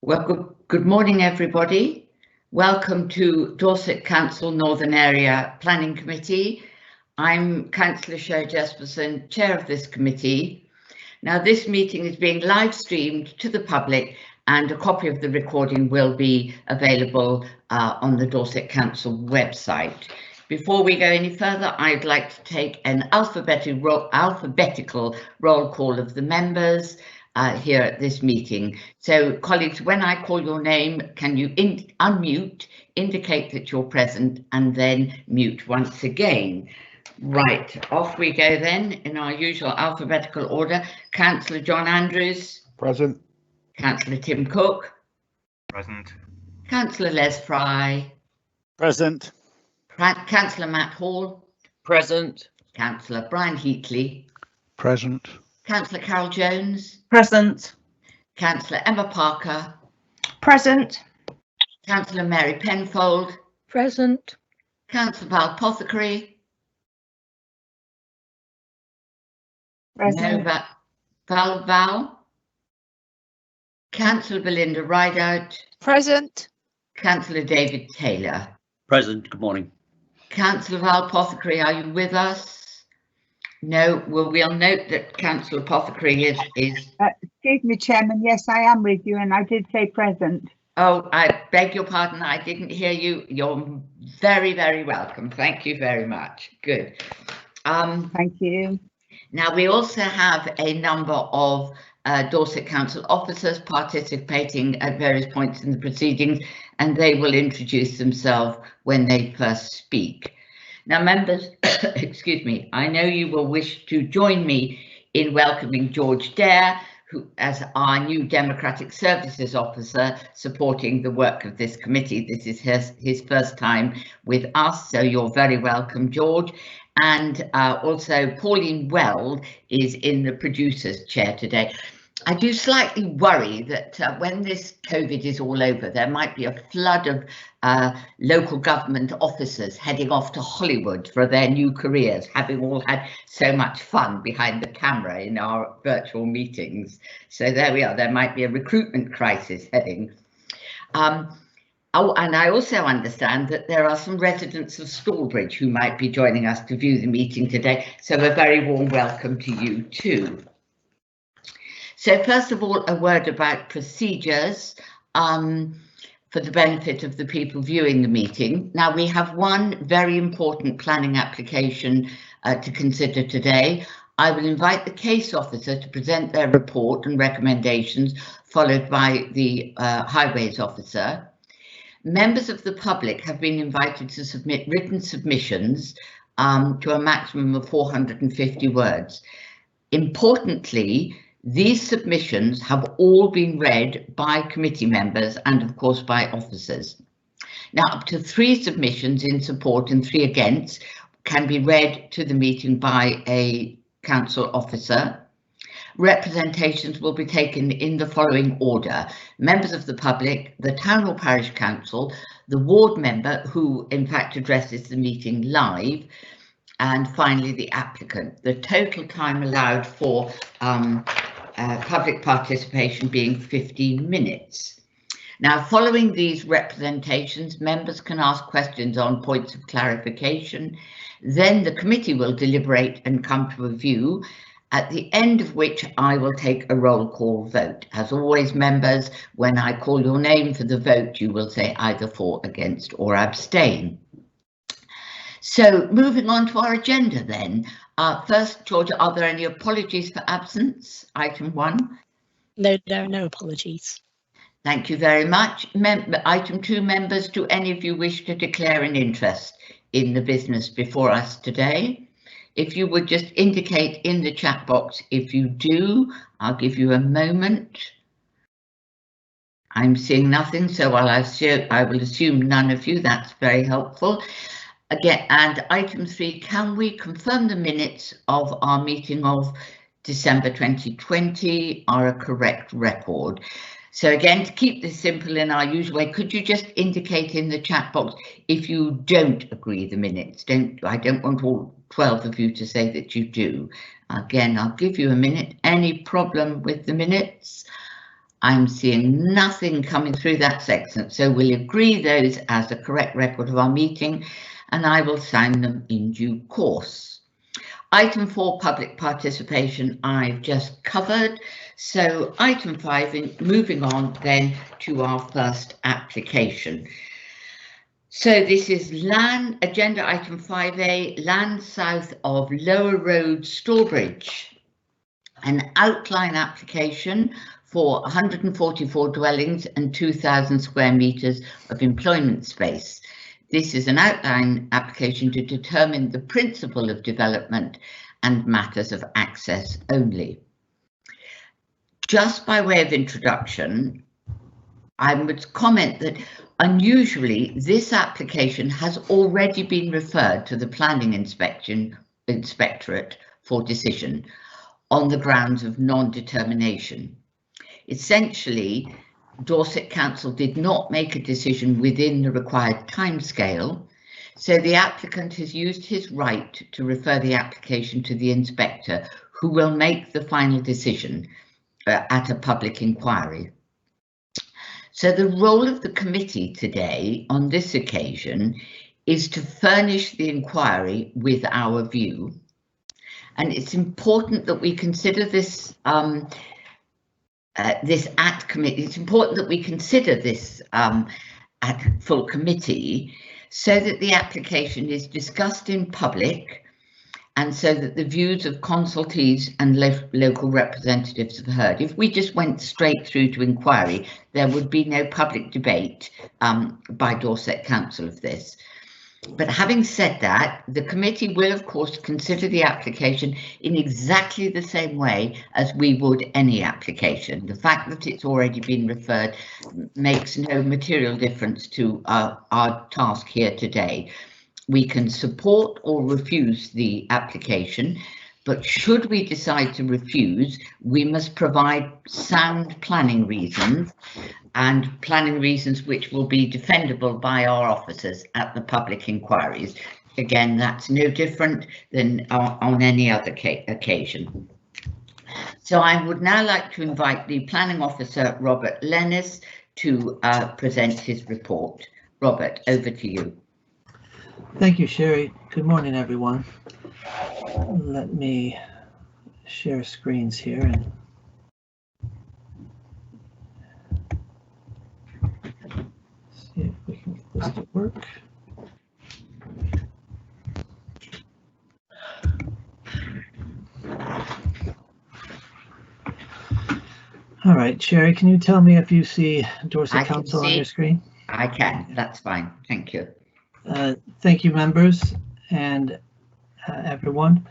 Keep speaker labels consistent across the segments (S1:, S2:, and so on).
S1: Well, good morning, everybody. Welcome to Dorset Council Northern Area Planning Committee. I'm Councillor Sher Jesperson, Chair of this committee. Now, this meeting is being live streamed to the public and a copy of the recording will be available on the Dorset Council website. Before we go any further, I'd like to take an alphabetical roll call of the members here at this meeting. So colleagues, when I call your name, can you unmute, indicate that you're present and then mute once again. Right, off we go then in our usual alphabetical order. Councillor John Andrews.
S2: Present.
S1: Councillor Tim Cook.
S3: Present.
S1: Councillor Les Fry.
S4: Present.
S1: Councillor Matt Hall.
S4: Present.
S1: Councillor Brian Heatley.
S2: Present.
S1: Councillor Carol Jones.
S5: Present.
S1: Councillor Emma Parker.
S5: Present.
S1: Councillor Mary Penfold.
S5: Present.
S1: Councillor Val Pothecary.
S5: Present.
S1: No, Val. Councillor Belinda Rideout.
S5: Present.
S1: Councillor David Taylor.
S4: Present. Good morning.
S1: Councillor Val Pothecary, are you with us? No, well, we'll note that Councillor Pothecary is...
S6: Excuse me, Chairman. Yes, I am with you, and I did say present.
S1: Oh, I beg your pardon. I didn't hear you. You're very, very welcome. Thank you very much. Good.
S6: Thank you.
S1: Now, we also have a number of Dorset Council officers participating at various points in the proceedings, and they will introduce themselves when they first speak. Now, members, excuse me, I know you will wish to join me in welcoming George Dare, who, as our new Democratic Services Officer, supporting the work of this committee. This is his first time with us, so you're very welcome, George. And also Pauline Weld is in the producer's chair today. I do slightly worry that when this COVID is all over, there might be a flood of local government officers heading off to Hollywood for their new careers, having all had so much fun behind the camera in our virtual meetings. So there we are, there might be a recruitment crisis heading. Oh, and I also understand that there are some residents of Stallbridge who might be joining us to view the meeting today. So a very warm welcome to you too. So first of all, a word about procedures for the benefit of the people viewing the meeting. Now, we have one very important planning application to consider today. I will invite the case officer to present their report and recommendations, followed by the highways officer. Members of the public have been invited to submit written submissions to a maximum of 450 words. Importantly, these submissions have all been read by committee members and of course by officers. Now, up to 3 submissions in support and 3 against can be read to the meeting by a council officer. Representations will be taken in the following order: members of the public, the town or parish council, the ward member who in fact addresses the meeting live, and finally the applicant. The total time allowed for public participation being 15 minutes. Now, following these representations, members can ask questions on points of clarification. Then the committee will deliberate and come to a view, at the end of which I will take a roll call vote. As always, members, when I call your name for the vote, you will say either for, against or abstain. So moving on to our agenda then. First, Georgia, are there any apologies for absence? Item 1.
S5: No, there are no apologies.
S1: Thank you very much. Item 2, members, do any of you wish to declare an interest in the business before us today? If you would just indicate in the chat box if you do, I'll give you a moment. I'm seeing nothing, so I will assume none of you. That's very helpful. Again, and item 3, can we confirm the minutes of our meeting of December 2020 are a correct record? So again, to keep this simple in our usual way, could you just indicate in the chat box if you don't agree the minutes? I don't want all 12 of you to say that you do. Again, I'll give you a minute. Any problem with the minutes? I'm seeing nothing coming through that section, so we'll agree those as a correct record of our meeting, and I will sign them in due course. Item 4, public participation, I've just covered. So item 5, moving on then to our first application. So this is land agenda item 5A, land south of Lower Road, Stourbridge, an outline application for 144 dwellings and 2,000 square meters of employment space. This is an outline application to determine the principle of development and matters of access only. Just by way of introduction, I would comment that unusually this application has already been referred to the Planning Inspectorate for decision on the grounds of non-determination. Essentially, Dorset Council did not make a decision within the required timescale, so the applicant has used his right to refer the application to the inspector, who will make the final decision at a public inquiry. So the role of the committee today on this occasion is to furnish the inquiry with our view, and it's important that we consider this at committee. It's important that we consider this at full committee so that the application is discussed in public and so that the views of consultees and local representatives are heard. If we just went straight through to inquiry, there would be no public debate by Dorset Council of this. But having said that, the committee will of course consider the application in exactly the same way as we would any application. The fact that it's already been referred makes no material difference to our task here today. We can support or refuse the application, but should we decide to refuse, we must provide sound planning reasons, and planning reasons which will be defendable by our officers at the public inquiries. Again, that's no different than on any other occasion. So I would now like to invite the planning officer, Robert Lennis, to present his report. Robert, over to you.
S2: Thank you, Sherry. Good morning, everyone. Let me share screens here and see if we can get this to work. All right, Sherry, can you tell me if you see Dorset Council on your screen?
S1: I can, that's fine, thank you.
S2: Thank you, members and everyone.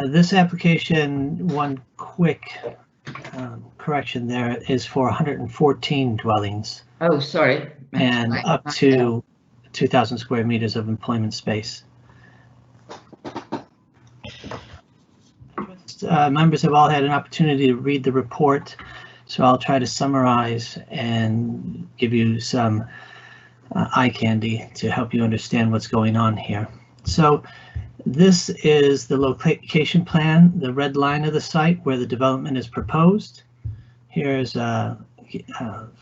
S2: This application, one quick correction there, is for 114 dwellings. Oh,
S1: sorry.
S2: And right, up to 2,000 square meters of employment space. Members have all had an opportunity to read the report, so I'll try to summarize and give you some eye candy to help you understand what's going on here. So this is the location plan, the red line of the site where the development is proposed. Here's a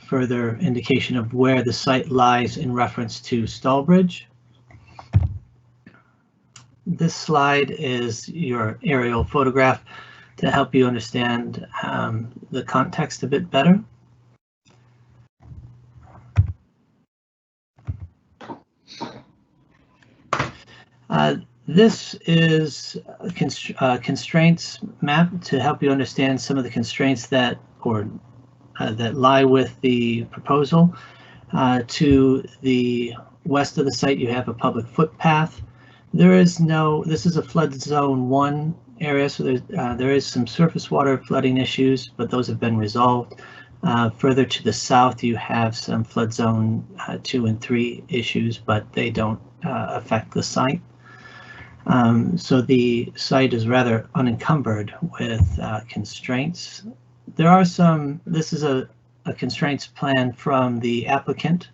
S2: further indication of where the site lies in reference to Stourbridge. This slide is your aerial photograph to help you understand the context a bit better. This is a constraints map to help you understand some of the constraints that that lie with the proposal. To the west of the site, you have a public footpath. This is a flood zone 1 area, so there is some surface water flooding issues, but those have been resolved. Further to the south, you have some flood zone 2 and 3 issues, but they don't affect the site. So the site is rather unencumbered with constraints. There are some, this is a constraints plan from the applicant.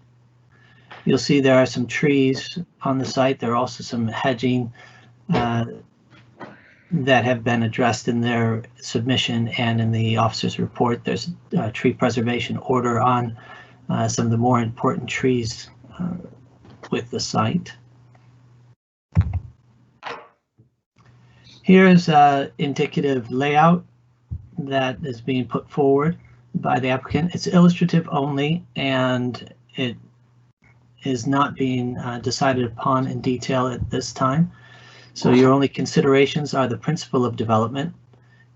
S2: You'll see there are some trees on the site. There are also some hedging that have been addressed in their submission and in the officer's report. There's a tree preservation order on some of the more important trees with the site. Here's an indicative layout that is being put forward by the applicant. It's illustrative only, and it is not being decided upon in detail at this time. So your only considerations are the principle of development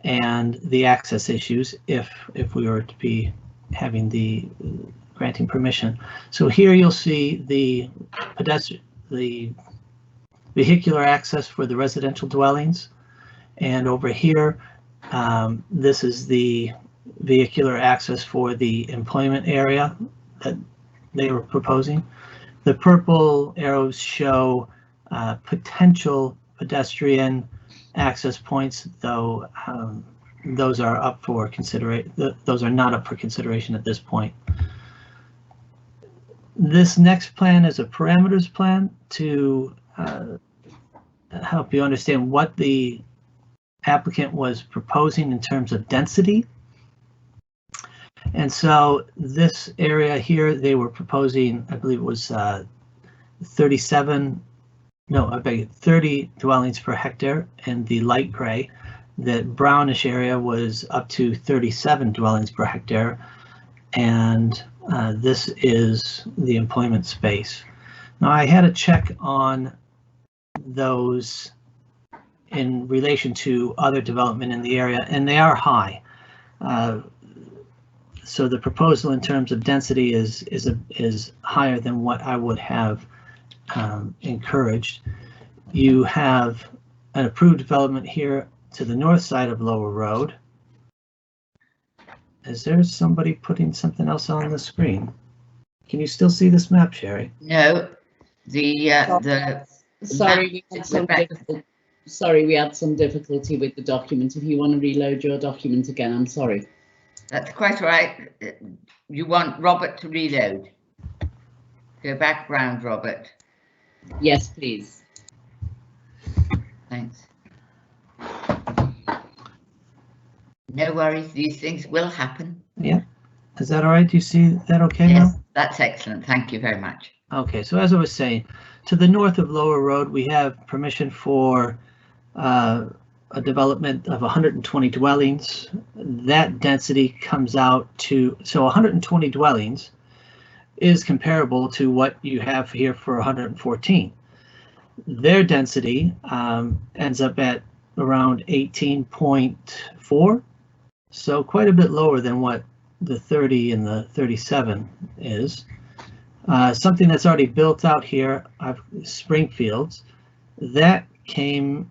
S2: and the access issues if we were to be having the granting permission. So here you'll see the vehicular access for the residential dwellings, and over here this is the vehicular access for the employment area that they were proposing. The purple arrows show potential pedestrian access points, though those are up for consideration. Those are not up for consideration at this point. This next plan is a parameters plan to help you understand what the applicant was proposing in terms of density. And so this area here, they were proposing, I believe it was 30 dwellings per hectare in the light gray. The brownish area was up to 37 dwellings per hectare. And this is the employment space. Now I had a check on those in relation to other development in the area, and they are high. So the proposal in terms of density is higher than what I would have encouraged. You have an approved development here to the north side of Lower Road. Is there somebody putting something else on the screen? Can you still see this map, Sherry?
S1: No,
S3: Sorry, we had some difficulty. Sorry, we had some difficulty with the document. If you want to reload your document again, I'm sorry.
S1: That's quite all right. You want Robert to reload? Go back round, Robert.
S3: Yes, please.
S1: Thanks. No worries, these things will happen.
S2: Yeah. Is that all right? Do you see that okay
S1: Yes,
S2: now?
S1: that's excellent. Thank you very much.
S2: Okay, so as I was saying, to the north of Lower Road, we have permission for a development of 120 dwellings. That density comes out to, so 120 dwellings is comparable to what you have here for 114. Their density ends up at around 18.4, so quite a bit lower than what the 30 and the 37 is. Something that's already built out here, Springfields, that came,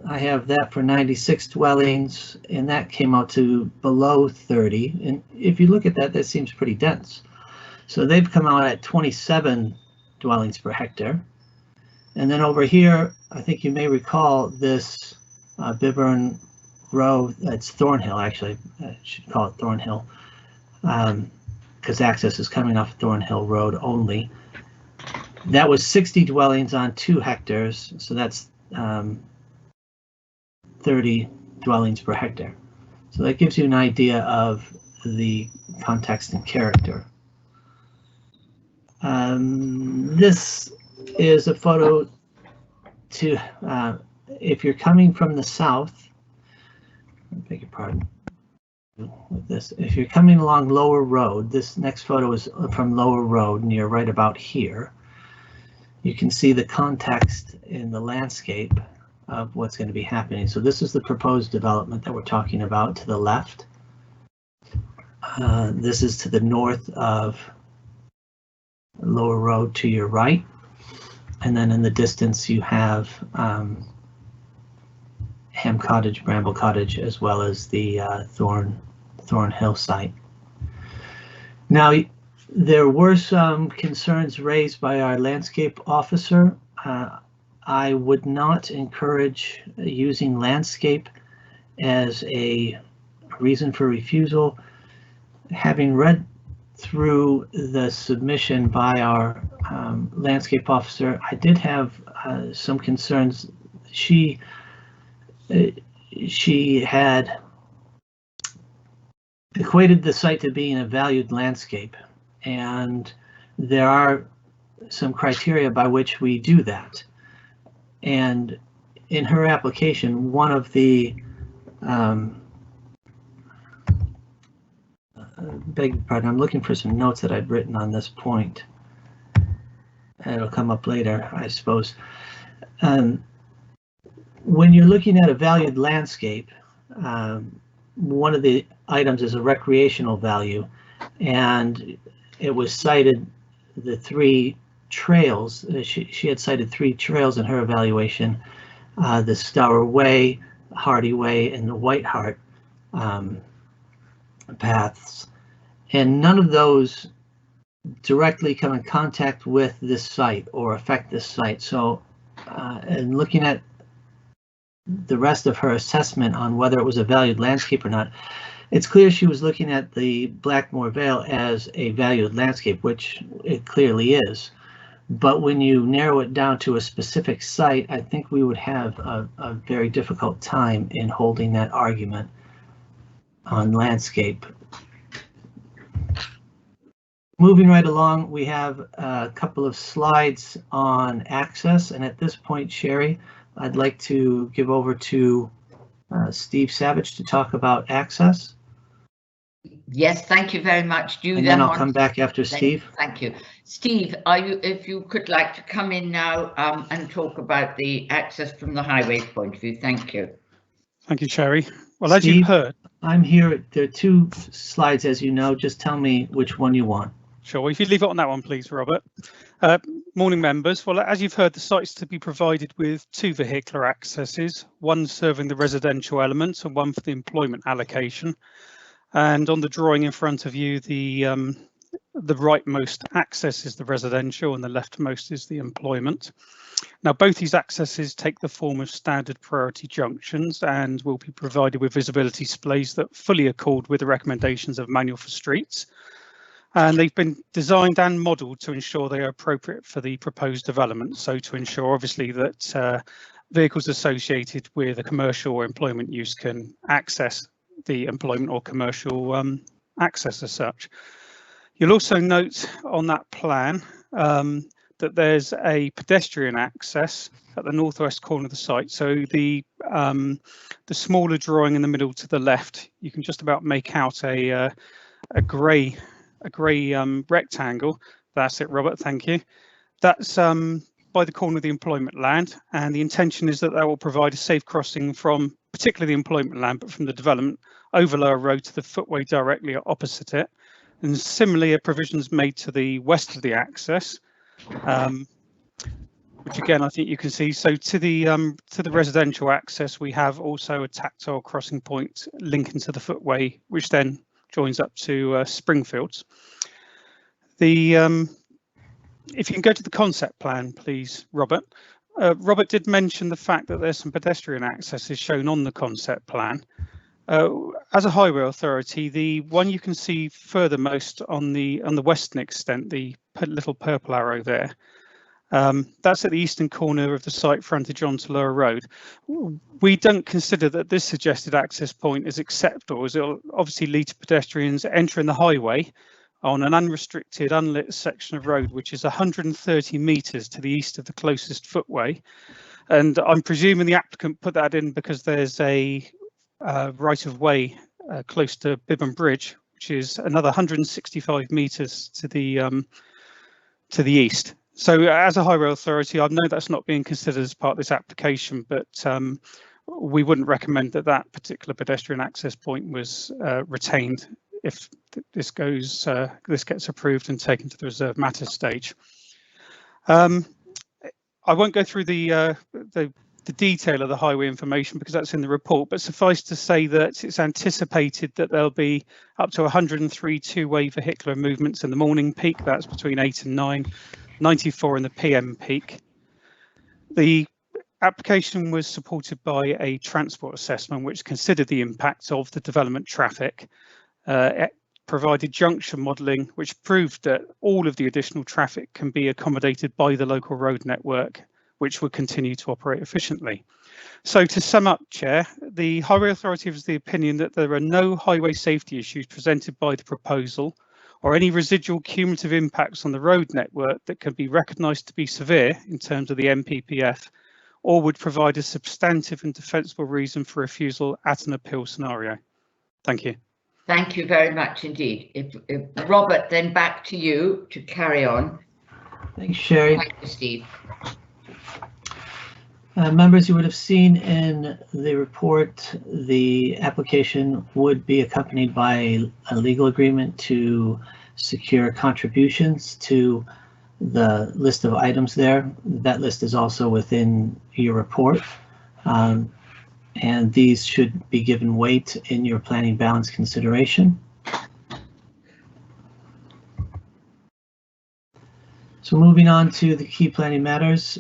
S2: I have that for 96 dwellings, and that came out to below 30. And if you look at that, that seems pretty dense. So they've come out at 27 dwellings per hectare. And then over here, I think you may recall this Biburn Row, that's Thornhill, actually, I should call it Thornhill, because access is coming off Thornhill Road only. That was 60 dwellings on 2 hectares, so that's 30 dwellings per hectare. So that gives you an idea of the context and character. This is a photo to, if you're coming from the south, I beg your pardon, with this, if you're coming along Lower Road, this next photo is from Lower Road near right about here. You can see the context in the landscape of what's going to be happening. So this is the proposed development that we're talking about to the left. This is to the north of Lower Road to your right. And then in the distance you have Ham Cottage, Bramble Cottage, as well as the Thornhill site. Now, there were some concerns raised by our landscape officer. I would not encourage using landscape as a reason for refusal. Having read through the submission by our landscape officer, I did have some concerns. She she had equated the site to being a valued landscape, and there are some criteria by which we do that. And in her application, one of the beg your pardon, I'm looking for some notes that I'd written on this point. It'll come up later, I suppose. When you're looking at a valued landscape, one of the items is a recreational value, and it was cited the 3 trails. She had cited 3 trails in her evaluation, the Stour Way, Hardy Way, and the White Hart paths, and none of those directly come in contact with this site or affect this site. So and looking at the rest of her assessment on whether it was a valued landscape or not, it's clear she was looking at the Blackmore Vale as a valued landscape, which it clearly is. But when you narrow it down to a specific site, I think we would have a very difficult time in holding that argument on landscape. Moving right along, we have a couple of slides on access, and at this point, Sherry, I'd like to give over to Steve Savage to talk about access.
S1: Yes, thank you very much.
S2: And then I'll come back after Steve.
S1: Thank you. Steve, if you could like to come in now and talk about the access from the highway point of view. Thank you.
S7: Thank you, Sherry. Well,
S2: Steve,
S7: as you've heard,
S2: I'm here. There are 2 slides, as you know. Just tell me which one you want.
S7: Sure. Well, if you leave it on that one, please, Robert. Morning, members. Well, as you've heard, the site's to be provided with 2 vehicular accesses, one serving the residential element and one for the employment allocation. And on the drawing in front of you, the rightmost access is the residential and the leftmost is the employment. Now, both these accesses take the form of standard priority junctions and will be provided with visibility displays that fully accord with the recommendations of Manual for Streets. And they've been designed and modelled to ensure they are appropriate for the proposed development. So to ensure, obviously, that vehicles associated with a commercial or employment use can access the employment or commercial access as such. You'll also note on that plan that there's a pedestrian access at the northwest corner of the site. So the smaller drawing in the middle to the left, you can just about make out a grey rectangle. That's it, Robert, thank you. That's by the corner of the employment land, and the intention is that that will provide a safe crossing from particularly the employment land, but from the development over Lower Road to the footway directly opposite it. And similarly, a provision's made to the west of the access, which again I think you can see. So to the residential access, we have also a tactile crossing point linking to the footway, which then joins up to Springfields. If you can go to the concept plan, please, Robert. Robert did mention the fact that there's some pedestrian accesses shown on the concept plan. As a highway authority, the one you can see furthermost on the western extent, the little purple arrow there, that's at the eastern corner of the site frontage onto Lower Road. We don't consider that this suggested access point is acceptable, as it will obviously lead to pedestrians entering the highway on an unrestricted, unlit section of road, which is 130 metres to the east of the closest footway. And I'm presuming the applicant put that in because there's a right of way close to Bibbon Bridge, which is another 165 metres to the east. So as a highway authority, I know that's not being considered as part of this application, but we wouldn't recommend that that particular pedestrian access point was retained if this gets approved and taken to the reserve matters stage. I won't go through the detail of the highway information because that's in the report, but suffice to say that it's anticipated that there'll be up to 103 two-way vehicular movements in the morning peak. That's between 8 and 9, 94 in the PM peak. The application was supported by a transport assessment which considered the impacts of the development traffic. It provided junction modelling which proved that all of the additional traffic can be accommodated by the local road network which would continue to operate efficiently. So to sum up, Chair, the Highway Authority is of the opinion that there are no highway safety issues presented by the proposal or any residual cumulative impacts on the road network that can be recognised to be severe in terms of the MPPF, or would provide a substantive and defensible reason for refusal at an appeal scenario. Thank you.
S1: Thank you very much indeed. If Robert, then back to you to carry on.
S2: Thanks, Sherry.
S1: Thank you, Steve.
S2: Members, you would have seen in the report, the application would be accompanied by a legal agreement to secure contributions to the list of items there. That list is also within your report. And these should be given weight in your planning balance consideration. So moving on to the key planning matters,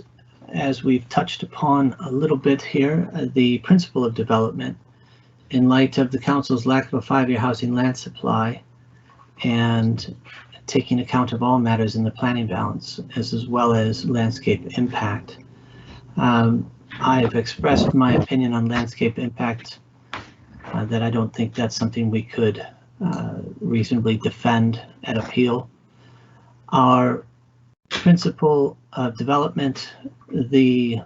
S2: as we've touched upon a little bit here, the principle of development in light of the council's lack of a 5-year housing land supply and taking account of all matters in the planning balance as well as landscape impact. I have expressed my opinion on landscape impact that I don't think that's something we could reasonably defend at appeal. Our principle of development, the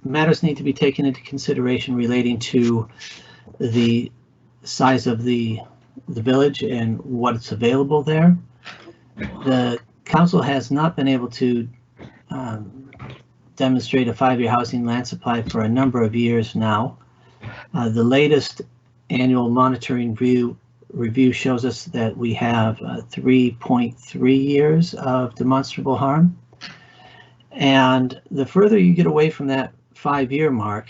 S2: matters need to be taken into consideration relating to the size of the village and what's available there. The council has not been able to demonstrate a 5-year housing land supply for a number of years now. The latest annual monitoring review shows us that we have 3.3 years of demonstrable harm. And the further you get away from that 5-year mark,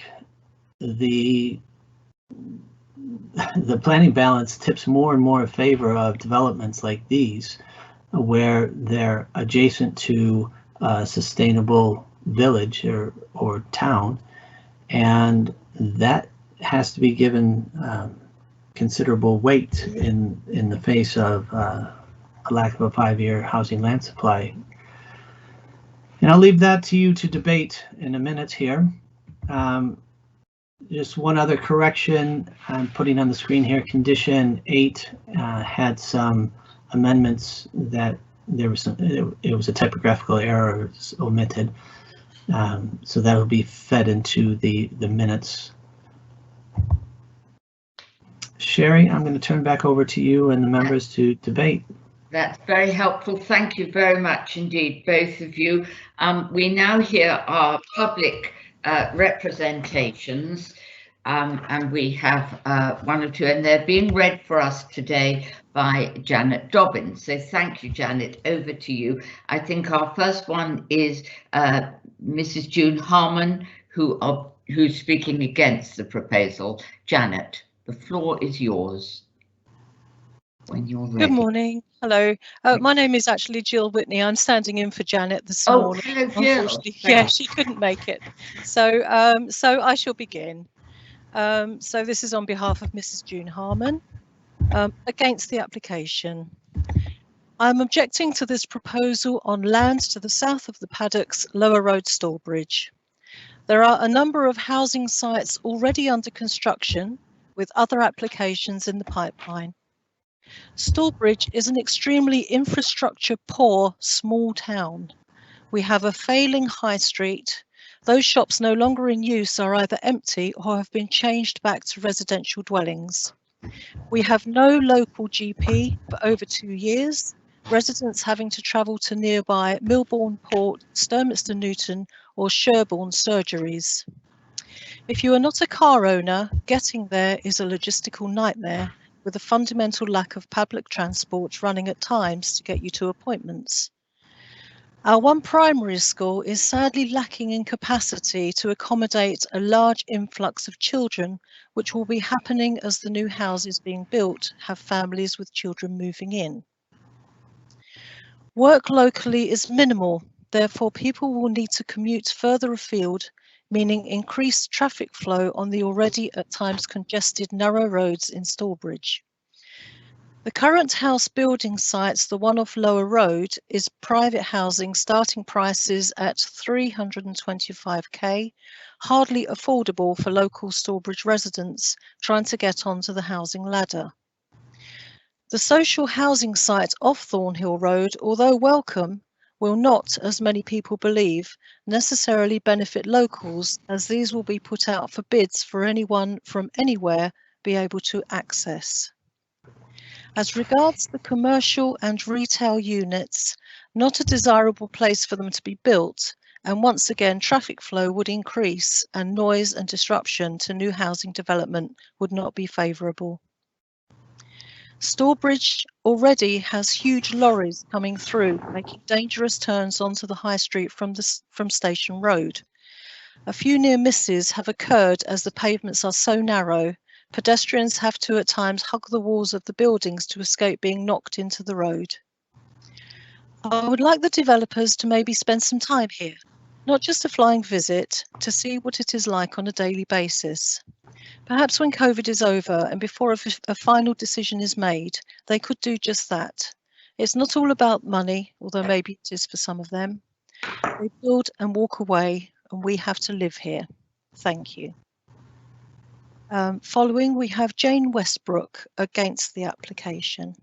S2: the planning balance tips more and more in favor of developments like these, where they're adjacent to a sustainable village or town, and that has to be given considerable weight in the face of a lack of a 5-year housing land supply. And I'll leave that to you to debate in a minute here. Just one other correction I'm putting on the screen here. Condition 8 had some amendments that there was it was a typographical error omitted. So that will be fed into the minutes. Sherry, I'm going to turn back over to you and the members to debate.
S1: That's very helpful. Thank you very much indeed, both of you. We now hear our public representations, and we have one or two, and they're being read for us today by Janet Dobbins. So thank you, Janet. Over to you. I think our first one is Mrs. June Harmon, who's speaking against the proposal. Janet, the floor is yours when you're ready.
S8: Good morning. Hello. My name is actually Jill Whitney. I'm standing in for Janet this morning.
S1: Hello, Jill.
S8: Unfortunately, yeah, she couldn't make it. So I shall begin. So this is on behalf of Mrs. June Harmon against the application. I'm objecting to this proposal on land to the south of the paddocks, Lower Road, Stallbridge. There are a number of housing sites already under construction with other applications in the pipeline. Stallbridge is an extremely infrastructure poor small town. We have a failing high street. Those shops no longer in use are either empty or have been changed back to residential dwellings. We have no local GP for over 2 years, residents having to travel to nearby Milbourne Port, Sturminster Newton or Sherborne surgeries. If you are not a car owner, getting there is a logistical nightmare, with a fundamental lack of public transport running at times to get you to appointments. Our one primary school is sadly lacking in capacity to accommodate a large influx of children, which will be happening as the new houses being built have families with children moving in. Work locally is minimal, therefore people will need to commute further afield, meaning increased traffic flow on the already at times congested narrow roads in Stallbridge. The current house building sites, the one off Lower Road, is private housing starting prices at 325k, hardly affordable for local Stourbridge residents trying to get onto the housing ladder. The social housing site off Thornhill Road, although welcome, will not, as many people believe, necessarily benefit locals, as these will be put out for bids for anyone from anywhere be able to access. As regards the commercial and retail units, not a desirable place for them to be built, and once again traffic flow would increase and noise and disruption to new housing development would not be favourable. Stourbridge already has huge lorries coming through, making dangerous turns onto the high street from Station Road. A few near misses have occurred as the pavements are so narrow. Pedestrians have to at times hug the walls of the buildings to escape being knocked into the road. I would like the developers to maybe spend some time here, not just a flying visit, to see what it is like on a daily basis. Perhaps when COVID is over and before a final decision is made, they could do just that. It's not all about money, although maybe it is for some of them. They build and walk away, and we have to live here. Thank you. Following, we have Jane Westbrook against the application.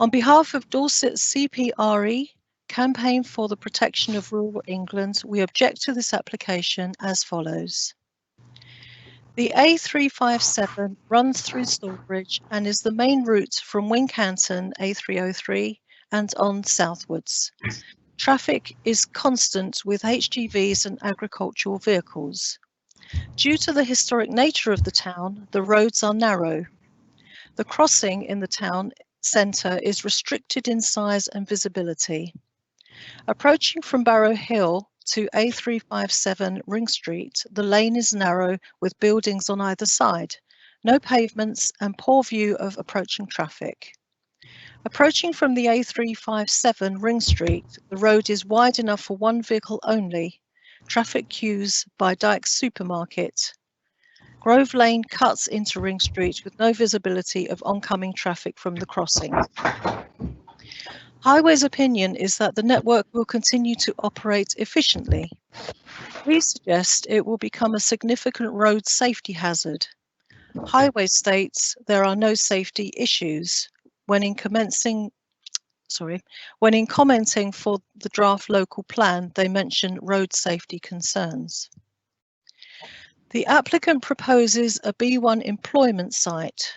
S8: On behalf of Dorset CPRE, Campaign for the Protection of Rural England, we object to this application as follows. The A357 runs through Stourbridge and is the main route from Wincanton A303 and on southwards. Traffic is constant with HGVs and agricultural vehicles. Due to the historic nature of the town, the roads are narrow. The crossing in the town centre is restricted in size and visibility. Approaching from Barrow Hill to A357 Ring Street, the lane is narrow with buildings on either side, no pavements and poor view of approaching traffic. Approaching from the A357 Ring Street, the road is wide enough for one vehicle only. Traffic queues by Dyke's Supermarket. Grove Lane cuts into Ring Street with no visibility of oncoming traffic from the crossing. Highways' opinion is that the network will continue to operate efficiently. We suggest it will become a significant road safety hazard. Highway states there are no safety issues. When in commenting for the draft local plan, they mention road safety concerns. The applicant proposes a B1 employment site.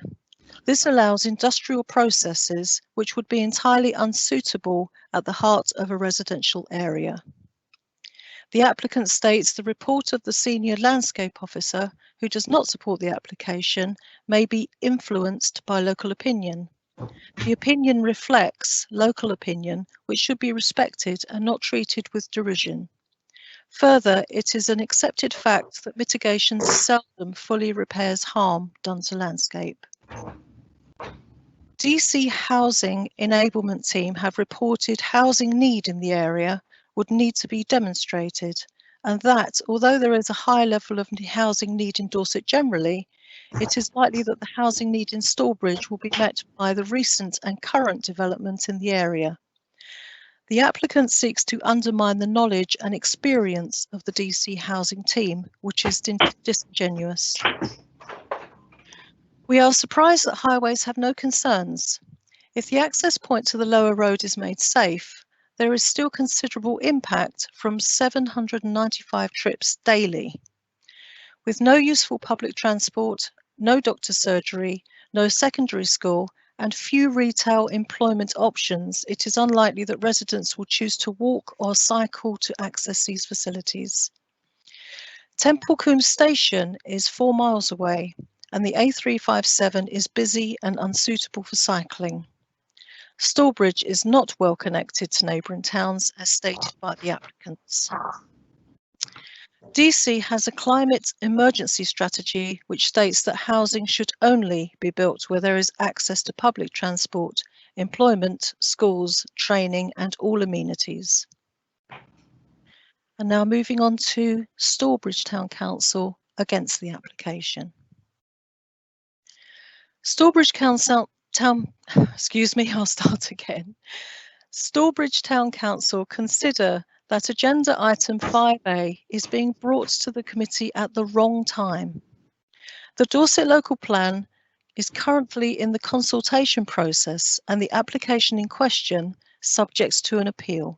S8: This allows industrial processes which would be entirely unsuitable at the heart of a residential area. The applicant states the report of the senior landscape officer, who does not support the application, may be influenced by local opinion. The opinion reflects local opinion, which should be respected and not treated with derision. Further, it is an accepted fact that mitigation seldom fully repairs harm done to landscape. DC Housing Enablement Team have reported housing need in the area would need to be demonstrated, and that although there is a high level of housing need in Dorset generally, it is likely that the housing need in Stourbridge will be met by the recent and current development in the area. The applicant seeks to undermine the knowledge and experience of the DC Housing team, which is disingenuous. We are surprised that highways have no concerns. If the access point to the lower road is made safe, there is still considerable impact from 795 trips daily. With no useful public transport, no doctor's surgery, no secondary school, and few retail employment options, it is unlikely that residents will choose to walk or cycle to access these facilities. Templecombe Station is 4 miles away, and the A357 is busy and unsuitable for cycling. Stourbridge is not well connected to neighbouring towns, as stated by the applicants. DC has a climate emergency strategy which states that housing should only be built where there is access to public transport, employment, schools, training, and all amenities. And now moving on to Stourbridge Town Council against the application. Stourbridge Town excuse me, I'll start again. Stourbridge Town Council consider that agenda item 5A is being brought to the committee at the wrong time. The Dorset local plan is currently in the consultation process and the application in question subject to an appeal.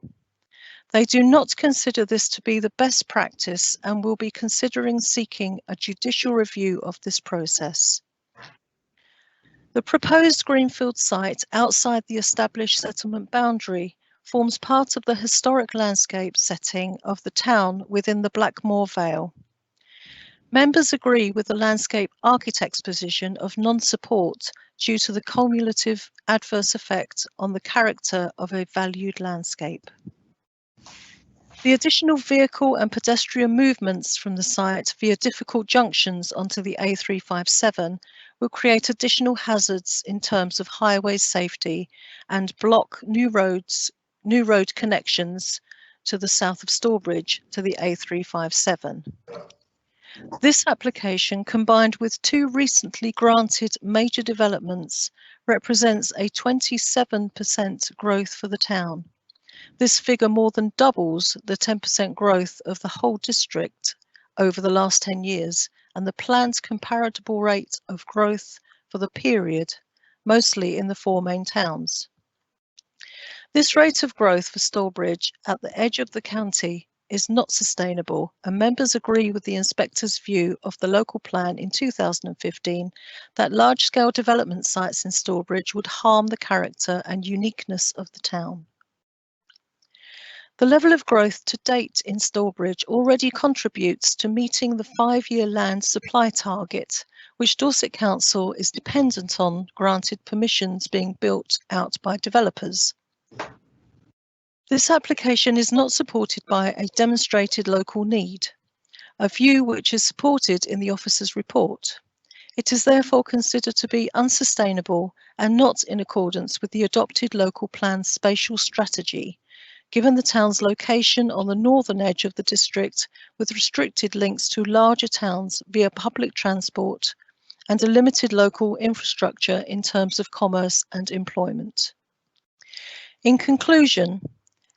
S8: They do not consider this to be the best practice and will be considering seeking a judicial review of this process. The proposed greenfield site outside the established settlement boundary forms part of the historic landscape setting of the town within the Blackmore Vale. Members agree with the landscape architect's position of non-support due to the cumulative adverse effect on the character of a valued landscape. The additional vehicle and pedestrian movements from the site via difficult junctions onto the A357 will create additional hazards in terms of highway safety and block new road connections to the south of Stourbridge to the A357. This application, combined with two recently granted major developments, represents a 27% growth for the town. This figure more than doubles the 10% growth of the whole district over the last 10 years and the planned comparable rate of growth for the period, mostly in the four main towns. This rate of growth for Stourbridge at the edge of the county is not sustainable, and members agree with the inspector's view of the local plan in 2015 that large-scale development sites in Stourbridge would harm the character and uniqueness of the town. The level of growth to date in Stourbridge already contributes to meeting the 5-year land supply target, which Dorset Council is dependent on granted permissions being built out by developers. This application is not supported by a demonstrated local need, a view which is supported in the officer's report. It is therefore considered to be unsustainable and not in accordance with the adopted local plan spatial strategy, given the town's location on the northern edge of the district with restricted links to larger towns via public transport and a limited local infrastructure in terms of commerce and employment. In conclusion,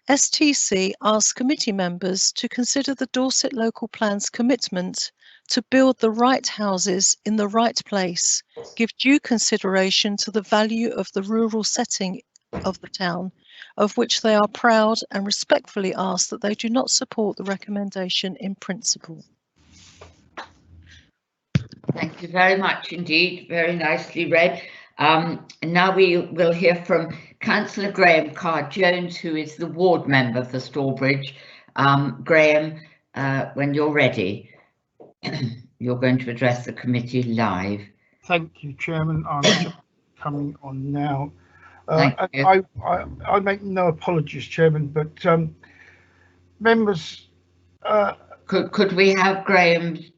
S8: STC asks committee members to consider the Dorset local plan's commitment to build the right houses in the right place, give due consideration to the value of the rural setting of the town, of which they are proud, and respectfully ask that they do not support the recommendation in principle.
S1: Thank you very much indeed. Very nicely read. Now we will hear from Councillor Graham Carr-Jones, who is the ward member for Stourbridge. Graham, when you're ready, you're going to address the committee live.
S9: Thank you, Chairman. I'm just coming on now.
S1: I
S9: make no apologies, Chairman, but members.
S1: Could we have Graham's?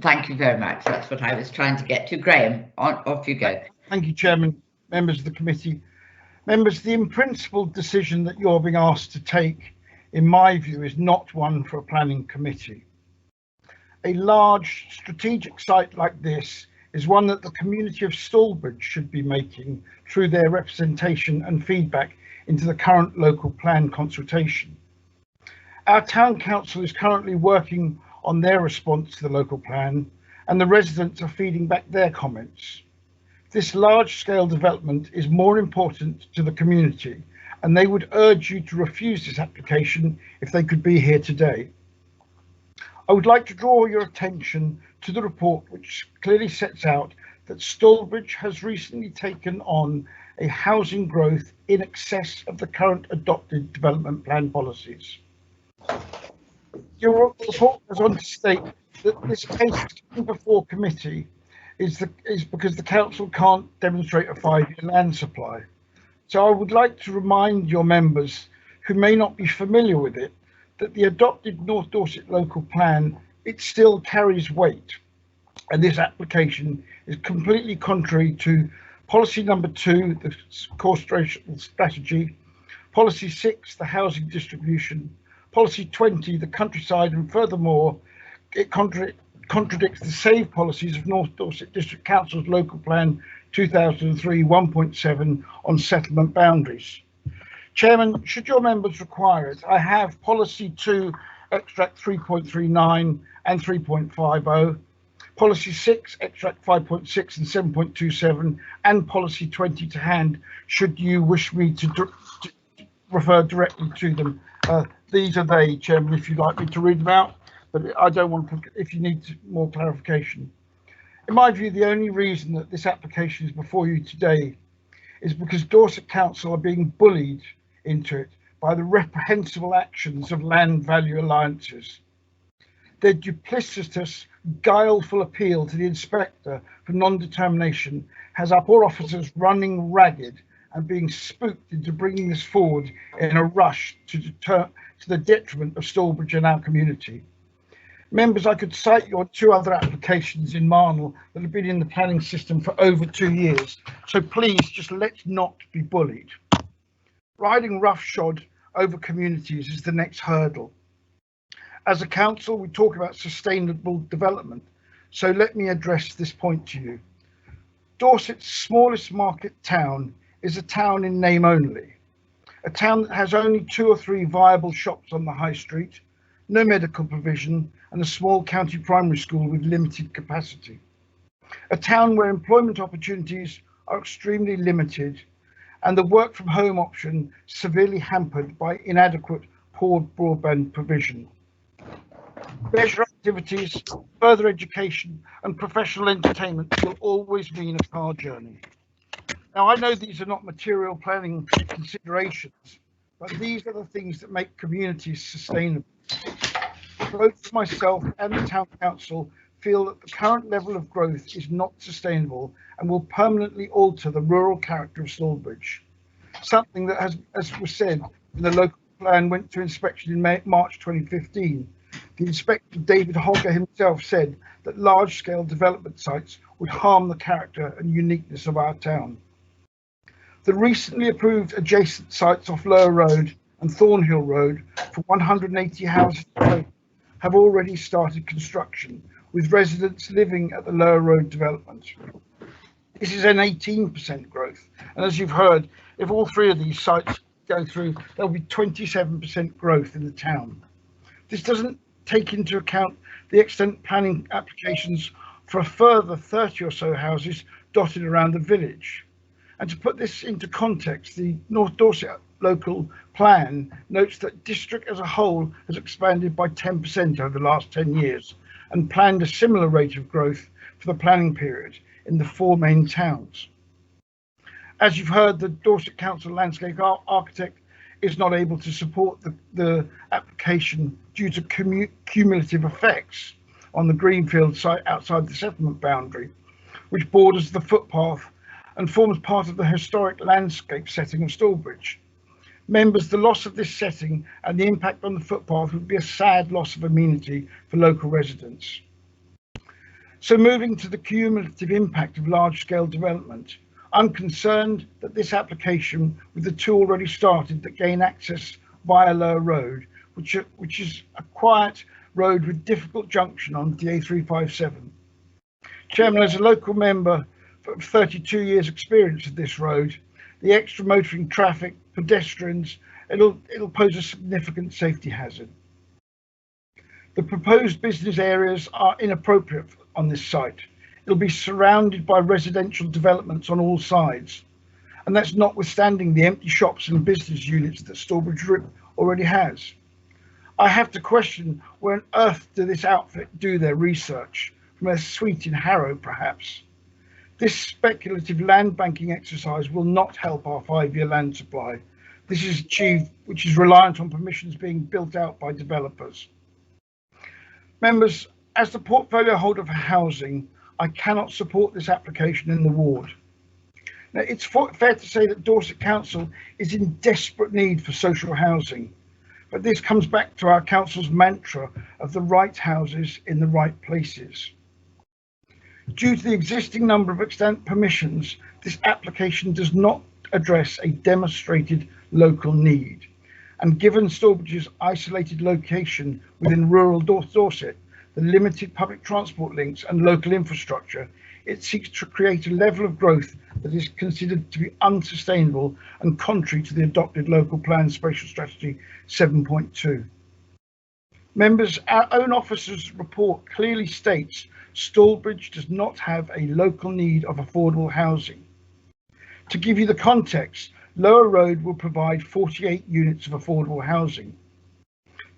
S1: Thank you very much. That's what I was trying to get to. Graham, off you go.
S9: Thank you, Chairman. Members of the committee. Members, the in-principle decision that you're being asked to take, in my view, is not one for a planning committee. A large strategic site like this is one that the community of Stourbridge should be making through their representation and feedback into the current local plan consultation. Our town council is currently working on their response to the local plan, and the residents are feeding back their comments. This large-scale development is more important to the community, and they would urge you to refuse this application if they could be here today. I would like to draw your attention to the report, which clearly sets out that Stourbridge has recently taken on a housing growth in excess of the current adopted development plan policies. Your report goes on to state that this case before committee is because the council can't demonstrate a 5-year land supply. So I would like to remind your members who may not be familiar with it that the adopted North Dorset local plan, it still carries weight, and this application is completely contrary to policy number 2, the core strategy, policy 6, the housing distribution, policy 20, the countryside, and furthermore it contradicts the SAVE policies of North Dorset District Council's local plan 2003 1.7 on settlement boundaries. Chairman, should your members require it, I have Policy 2, Extract 3.39 and 3.50, Policy 6, Extract 5.6 and 7.27, and Policy 20 to hand, should you wish me to refer directly to them. These are they, Chairman, if you'd like me to read them out, but I don't want to, if you need more clarification. In my view, the only reason that this application is before you today is because Dorset Council are being bullied into it by the reprehensible actions of land value alliances. Their duplicitous, guileful appeal to the inspector for non-determination has our poor officers running ragged and being spooked into bringing this forward in a rush to the detriment of Stallbridge and our community. Members, I could cite you on 2 other applications in Marnell that have been in the planning system for over 2 years. So please, just let's not be bullied. Riding roughshod over communities is the next hurdle. As a council, we talk about sustainable development. So let me address this point to you. Dorset's smallest market town is a town in name only. A town that has only 2 or 3 viable shops on the high street, no medical provision, and a small county primary school with limited capacity. A town where employment opportunities are extremely limited and the work from home option severely hampered by inadequate poor broadband provision. Leisure activities, further education and professional entertainment will always mean a car journey. Now, I know these are not material planning considerations, but these are the things that make communities sustainable. Both myself and the Town Council feel that the current level of growth is not sustainable and will permanently alter the rural character of Stallbridge. Something that has, as was said, in the local plan went to inspection in March 2015. The inspector, David Hogger himself, said that large-scale development sites would harm the character and uniqueness of our town. The recently approved adjacent sites off Lower Road and Thornhill Road for 180 houses have already started construction, with residents living at the Lower Road development. This is an 18% growth, and as you've heard, if all 3 of these sites go through, there'll be 27% growth in the town. This doesn't take into account the extent planning applications for a further 30 or so houses dotted around the village. And to put this into context, the North Dorset local plan notes that district as a whole has expanded by 10% over the last 10 years and planned a similar rate of growth for the planning period in the 4 main towns. As you've heard, the Dorset Council landscape architect is not able to support the application due to cumulative effects on the greenfield site outside the settlement boundary, which borders the footpath and forms part of the historic landscape setting of Stallbridge. Members, the loss of this setting and the impact on the footpath would be a sad loss of amenity for local residents. So moving to the cumulative impact of large-scale development, I'm concerned that this application, with the 2 already started that gain access via Lower Road, which is a quiet road with difficult junction on DA357. Chairman, as a local member of 32 years experience of this road, the extra motoring traffic, pedestrians, it'll pose a significant safety hazard. The proposed business areas are inappropriate on this site. It'll be surrounded by residential developments on all sides, and that's notwithstanding the empty shops and business units that Stallbridge already has. I have to question where on earth do this outfit do their research? From a suite in Harrow, perhaps? This speculative land banking exercise will not help our 5-year land supply. This is achieved, which is reliant on permissions being built out by developers. Members, as the portfolio holder for housing, I cannot support this application in the ward. Now, it's fair to say that Dorset Council is in desperate need for social housing, but this comes back to our council's mantra of the right houses in the right places. Due to the existing number of extant permissions, this application does not address a demonstrated local need. And given Stallbridge's isolated location within rural Dorset, the limited public transport links and local infrastructure, it seeks to create a level of growth that is considered to be unsustainable and contrary to the adopted Local Plan Spatial Strategy 7.2. Members, our own officer's report clearly states Stallbridge does not have a local need of affordable housing. To give you the context, Lower Road will provide 48 units of affordable housing.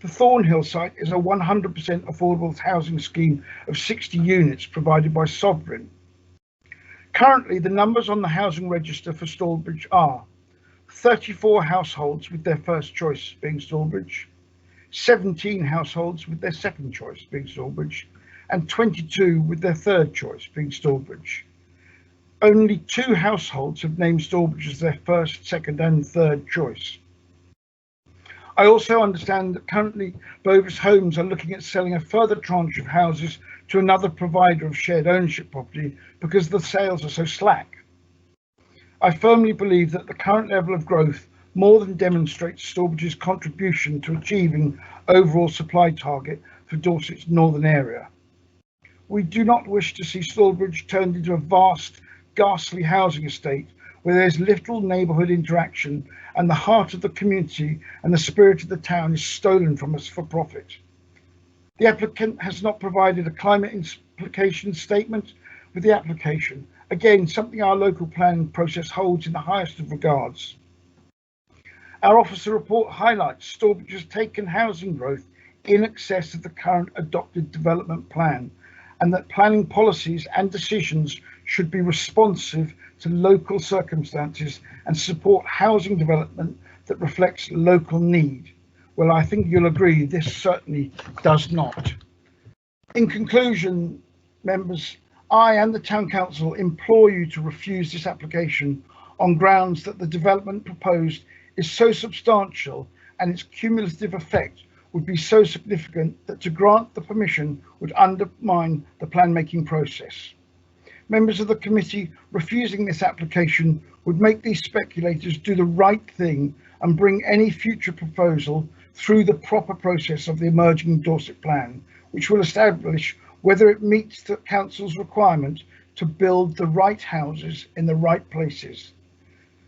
S9: The Thornhill site is a 100% affordable housing scheme of 60 units provided by Sovereign. Currently, the numbers on the housing register for Stallbridge are 34 households with their first choice being Stallbridge, 17 households with their second choice being Stallbridge, and 22 with their third choice being Stallbridge. Only 2 households have named Stallbridge as their first, second and third choice. I also understand that currently Bovis Homes are looking at selling a further tranche of houses to another provider of shared ownership property because the sales are so slack. I firmly believe that the current level of growth more than demonstrates Stallbridge's contribution to achieving overall supply target for Dorset's northern area. We do not wish to see Stallbridge turned into a vast, ghastly housing estate where there's little neighbourhood interaction and the heart of the community and the spirit of the town is stolen from us for profit. The applicant has not provided a climate implication statement with the application, again something our local planning process holds in the highest of regards. Our officer report highlights Stallbridge has taken housing growth in excess of the current adopted development plan, and that planning policies and decisions should be responsive to local circumstances and support housing development that reflects local need. Well, I think you'll agree this certainly does not. In conclusion, members, I and the Town Council implore you to refuse this application on grounds that the development proposed is so substantial and its cumulative effect would be so significant that to grant the permission would undermine the plan-making process. Members of the committee refusing this application would make these speculators do the right thing and bring any future proposal through the proper process of the emerging Dorset plan, which will establish whether it meets the council's requirement to build the right houses in the right places.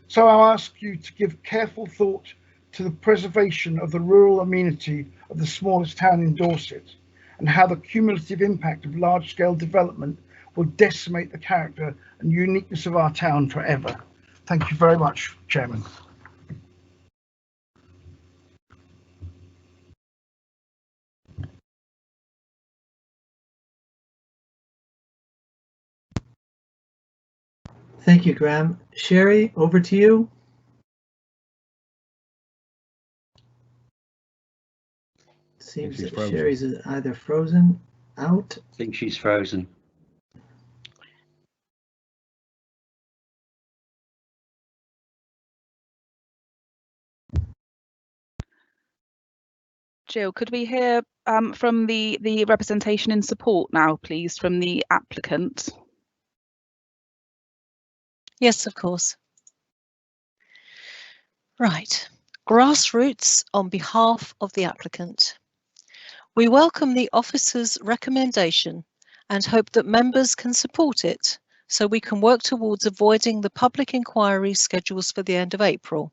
S9: So I ask you to give careful thought to the preservation of the rural amenity of the smallest town in Dorset and how the cumulative impact of large-scale development will decimate the character and uniqueness of our town forever. Thank you very much, Chairman.
S2: Thank you, Graham. Sherry, over to you. Seems that Sherry's either frozen out.
S4: I think she's frozen.
S10: Jill, could we hear from the representation in support now, please, from the applicant?
S8: Yes, of course. Right. Grassroots on behalf of the applicant. We welcome the officer's recommendation and hope that members can support it so we can work towards avoiding the public inquiry schedules for the end of April.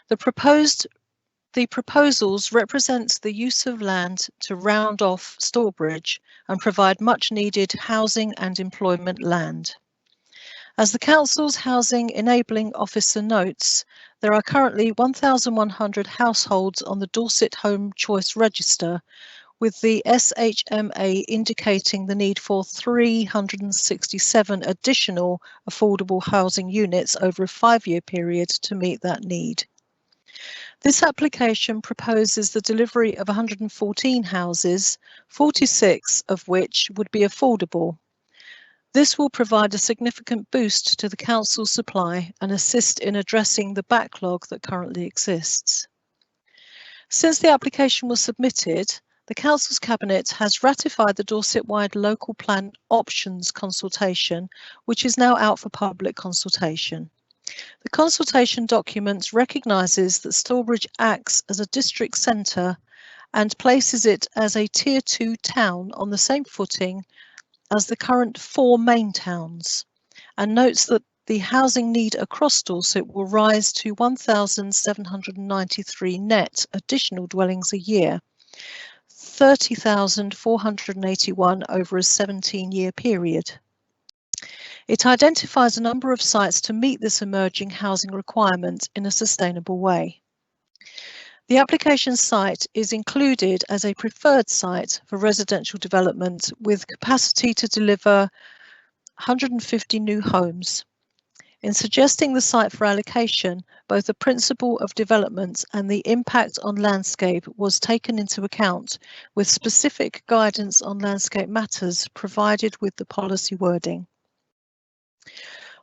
S8: The proposals represent the use of land to round off Stallbridge and provide much needed housing and employment land. As the Council's Housing Enabling Officer notes, there are currently 1,100 households on the Dorset Home Choice Register, with the SHMA indicating the need for 367 additional affordable housing units over a 5-year period to meet that need. This application proposes the delivery of 114 houses, 46 of which would be affordable. This will provide a significant boost to the council's supply and assist in addressing the backlog that currently exists. Since the application was submitted, the Council's Cabinet has ratified the Dorset-wide Local Plan Options Consultation, which is now out for public consultation. The consultation document recognises that Stallbridge acts as a district centre and places it as a Tier 2 town on the same footing as the current 4 main towns, and notes that the housing need across Dorset will rise to 1,793 net additional dwellings a year, 30,481 over a 17-year period. It identifies a number of sites to meet this emerging housing requirement in a sustainable way. The application site is included as a preferred site for residential development with capacity to deliver 150 new homes. In suggesting the site for allocation, both the principle of development and the impact on landscape was taken into account, with specific guidance on landscape matters provided with the policy wording.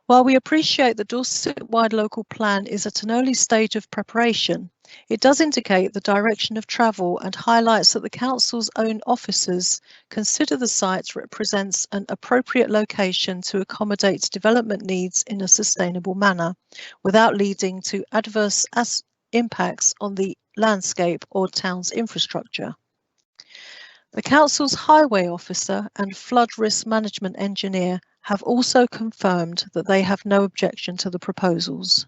S8: While we appreciate the Dorset-wide local plan is at an early stage of preparation, it does indicate the direction of travel and highlights that the Council's own officers consider the site represents an appropriate location to accommodate development needs in a sustainable manner, without leading to adverse impacts on the landscape or town's infrastructure. The Council's highway officer and flood risk management engineer have also confirmed that they have no objection to the proposals.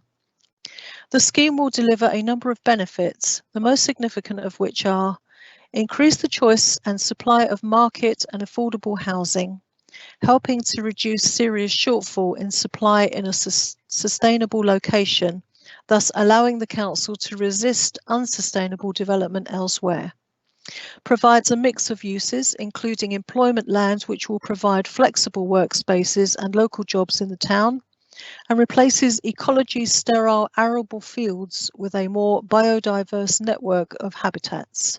S8: The scheme will deliver a number of benefits, the most significant of which are increase the choice and supply of market and affordable housing, helping to reduce serious shortfall in supply in a sustainable location, thus allowing the Council to resist unsustainable development elsewhere. Provides a mix of uses, including employment land, which will provide flexible workspaces and local jobs in the town, and replaces ecology's sterile arable fields with a more biodiverse network of habitats.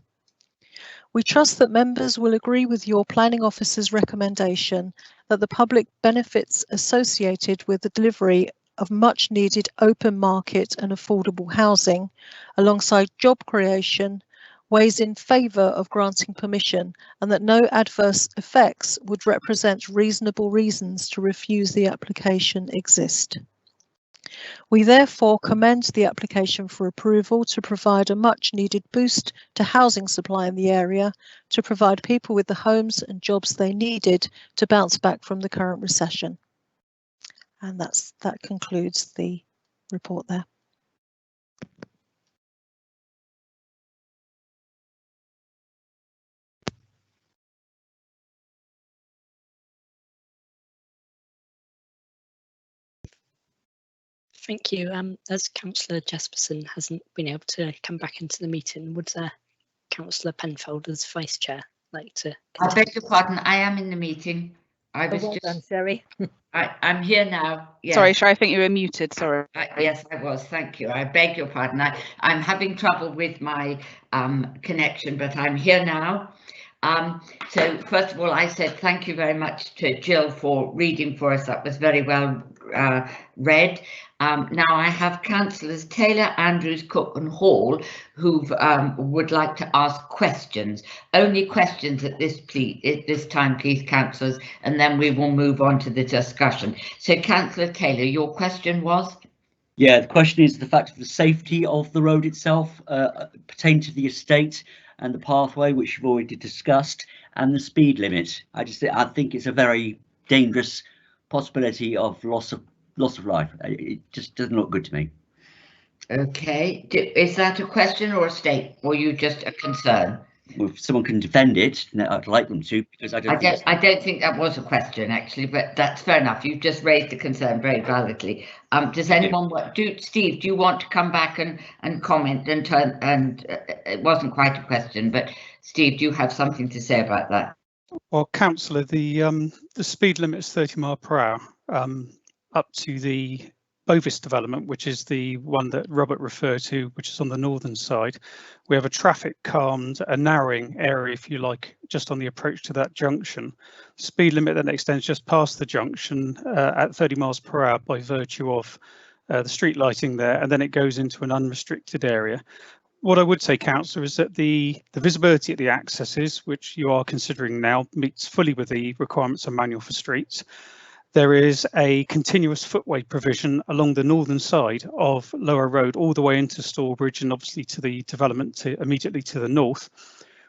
S8: We trust that members will agree with your planning officer's recommendation that the public benefits associated with the delivery of much needed open market and affordable housing, alongside job creation, weighs in favour of granting permission, and that no adverse effects would represent reasonable reasons to refuse the application exist. We therefore commend the application for approval to provide a much needed boost to housing supply in the area, to provide people with the homes and jobs they needed to bounce back from the current recession. And that concludes the report there.
S5: Thank you. As Councillor Jesperson hasn't been able to come back into the meeting, would Councillor Penfold as Vice Chair like to continue?
S1: I beg your pardon, I am in the meeting. I was
S11: done, Sherry.
S1: I'm here now. Yes.
S10: Sorry, Sherry, I think you were muted. Sorry.
S1: Yes, I was. Thank you. I beg your pardon. I'm having trouble with my connection, but I'm here now. So first of all, I said thank you very much to Jill for reading for us. That was very well read. Now I have councillors Taylor, Andrews, Cook and Hall who would like to ask questions. Only questions at this time, please, councillors, and then we will move on to the discussion. So Councillor Taylor, your question was?
S4: Yeah, the question is the fact of the safety of the road itself pertaining to the estate and the pathway, which you've already discussed, and the speed limit. I think it's a very dangerous possibility of loss of life. It just doesn't look good to me.
S1: Okay, is that a question or a statement, or you just a concern?
S4: Well, if someone can defend it, I'd like them to, because I don't
S1: think that was a question actually, but that's fair enough. You've just raised the concern very validly. Does anyone Steve, do you want to come back and comment and turn? And it wasn't quite a question, but Steve, do you have something to say about that?
S7: Well, councillor, the speed limit is 30 miles per hour up to the Bovis development, which is the one that Robert referred to, which is on the northern side. We have a traffic calmed, a narrowing area, if you like, just on the approach to that junction. Speed limit then extends just past the junction at 30 miles per hour by virtue of the street lighting there, and then it goes into an unrestricted area. What I would say, councillor, is that the visibility at the accesses, which you are considering now, meets fully with the requirements of manual for streets. There is a continuous footway provision along the northern side of Lower Road all the way into Stallbridge and obviously to the development immediately to the north.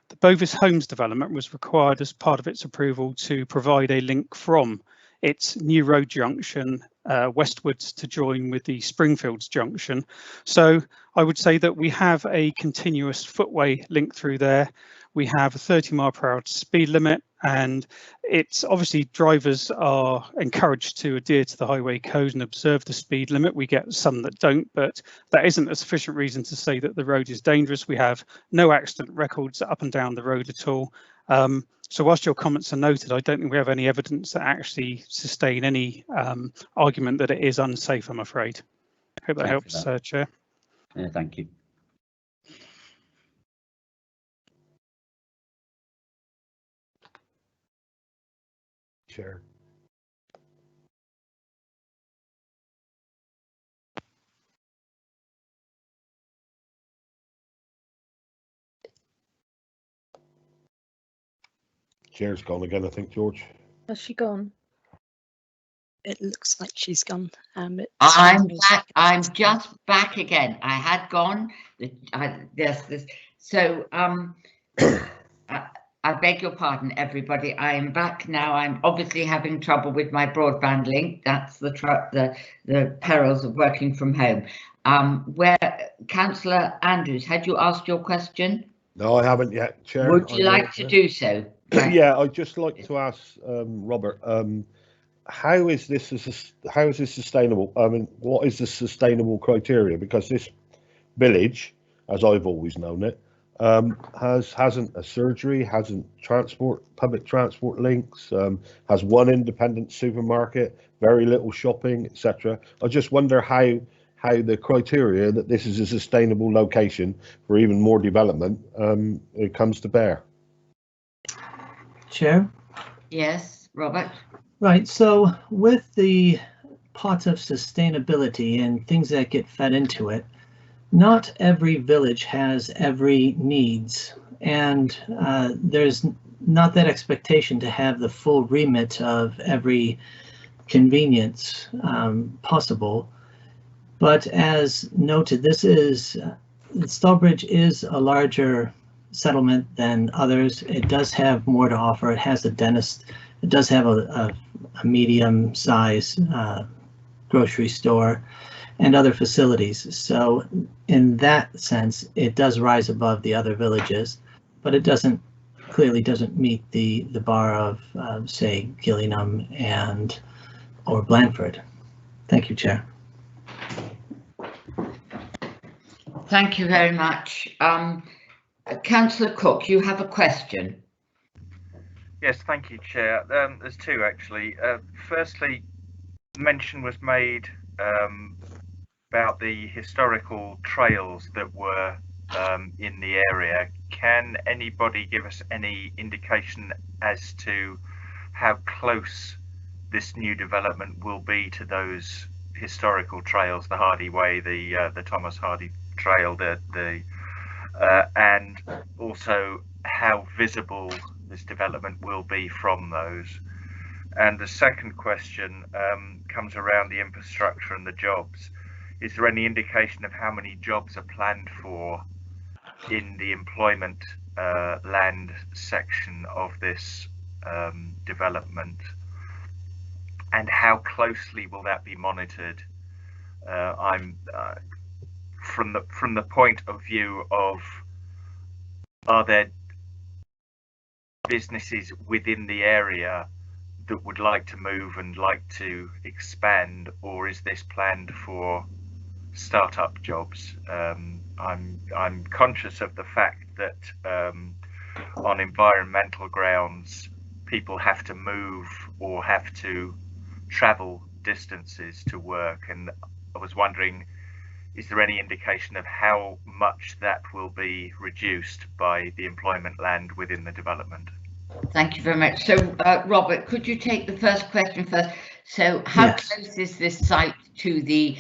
S7: The Bovis Homes development was required as part of its approval to provide a link from its New Road junction westwards to join with the Springfields junction. So I would say that we have a continuous footway link through there. We have a 30-mile-per-hour speed limit, and it's obviously drivers are encouraged to adhere to the highway code and observe the speed limit. We get some that don't, but that isn't a sufficient reason to say that the road is dangerous. We have no accident records up and down the road at all. So whilst your comments are noted, I don't think we have any evidence that actually sustain any argument that it is unsafe, I'm afraid. Hope that helps, Chair.
S4: Thank you.
S11: Chair. Chair's gone again, I think, George.
S10: Has she gone?
S5: It looks like she's gone.
S1: I'm back. I'm just back again. I had gone. So I beg your pardon, everybody. I am back now. I'm obviously having trouble with my broadband link. That's the perils of working from home. Where Councillor Andrews, had you asked your question?
S11: No, I haven't yet, Chair.
S1: Would you like to do so?
S11: Yeah, I'd just like to ask Robert, how is this sustainable? I mean, what is the sustainable criteria? Because this village, as I've always known it, hasn't a surgery, hasn't public transport links, has one independent supermarket, very little shopping, etc. I just wonder how the criteria that this is a sustainable location for even more development it comes to bear.
S2: Chair?
S1: Yes, Robert?
S2: Right, so with the pot of sustainability and things that get fed into it, not every village has every needs, and there's not that expectation to have the full remit of every convenience possible. But as noted, Stallbridge is a larger settlement than others. It does have more to offer. It has a dentist. It does have a medium size grocery store and other facilities. So in that sense, it does rise above the other villages, but it clearly doesn't meet the bar of say Gillingham or Blandford. Thank you, Chair.
S1: Thank you very much. Councillor Cook, you have a question.
S12: Yes, thank you, Chair. There's two, actually. Firstly, mention was made about the historical trails that were in the area. Can anybody give us any indication as to how close this new development will be to those historical trails, the Hardy Way, the Thomas Hardy Trail, and also how visible this development will be from those? And the second question comes around the infrastructure and the jobs. Is there any indication of how many jobs are planned for in the employment land section of this development, and how closely will that be monitored? From the point of view of, are there businesses within the area that would like to move and like to expand, or is this planned for startup jobs? I'm conscious of the fact that on environmental grounds, people have to move or have to travel distances to work, and I was wondering, is there any indication of how much that will be reduced by the employment land within the development?
S1: Thank you very much. So, Robert, could you take the first question first? So, how close is this site to the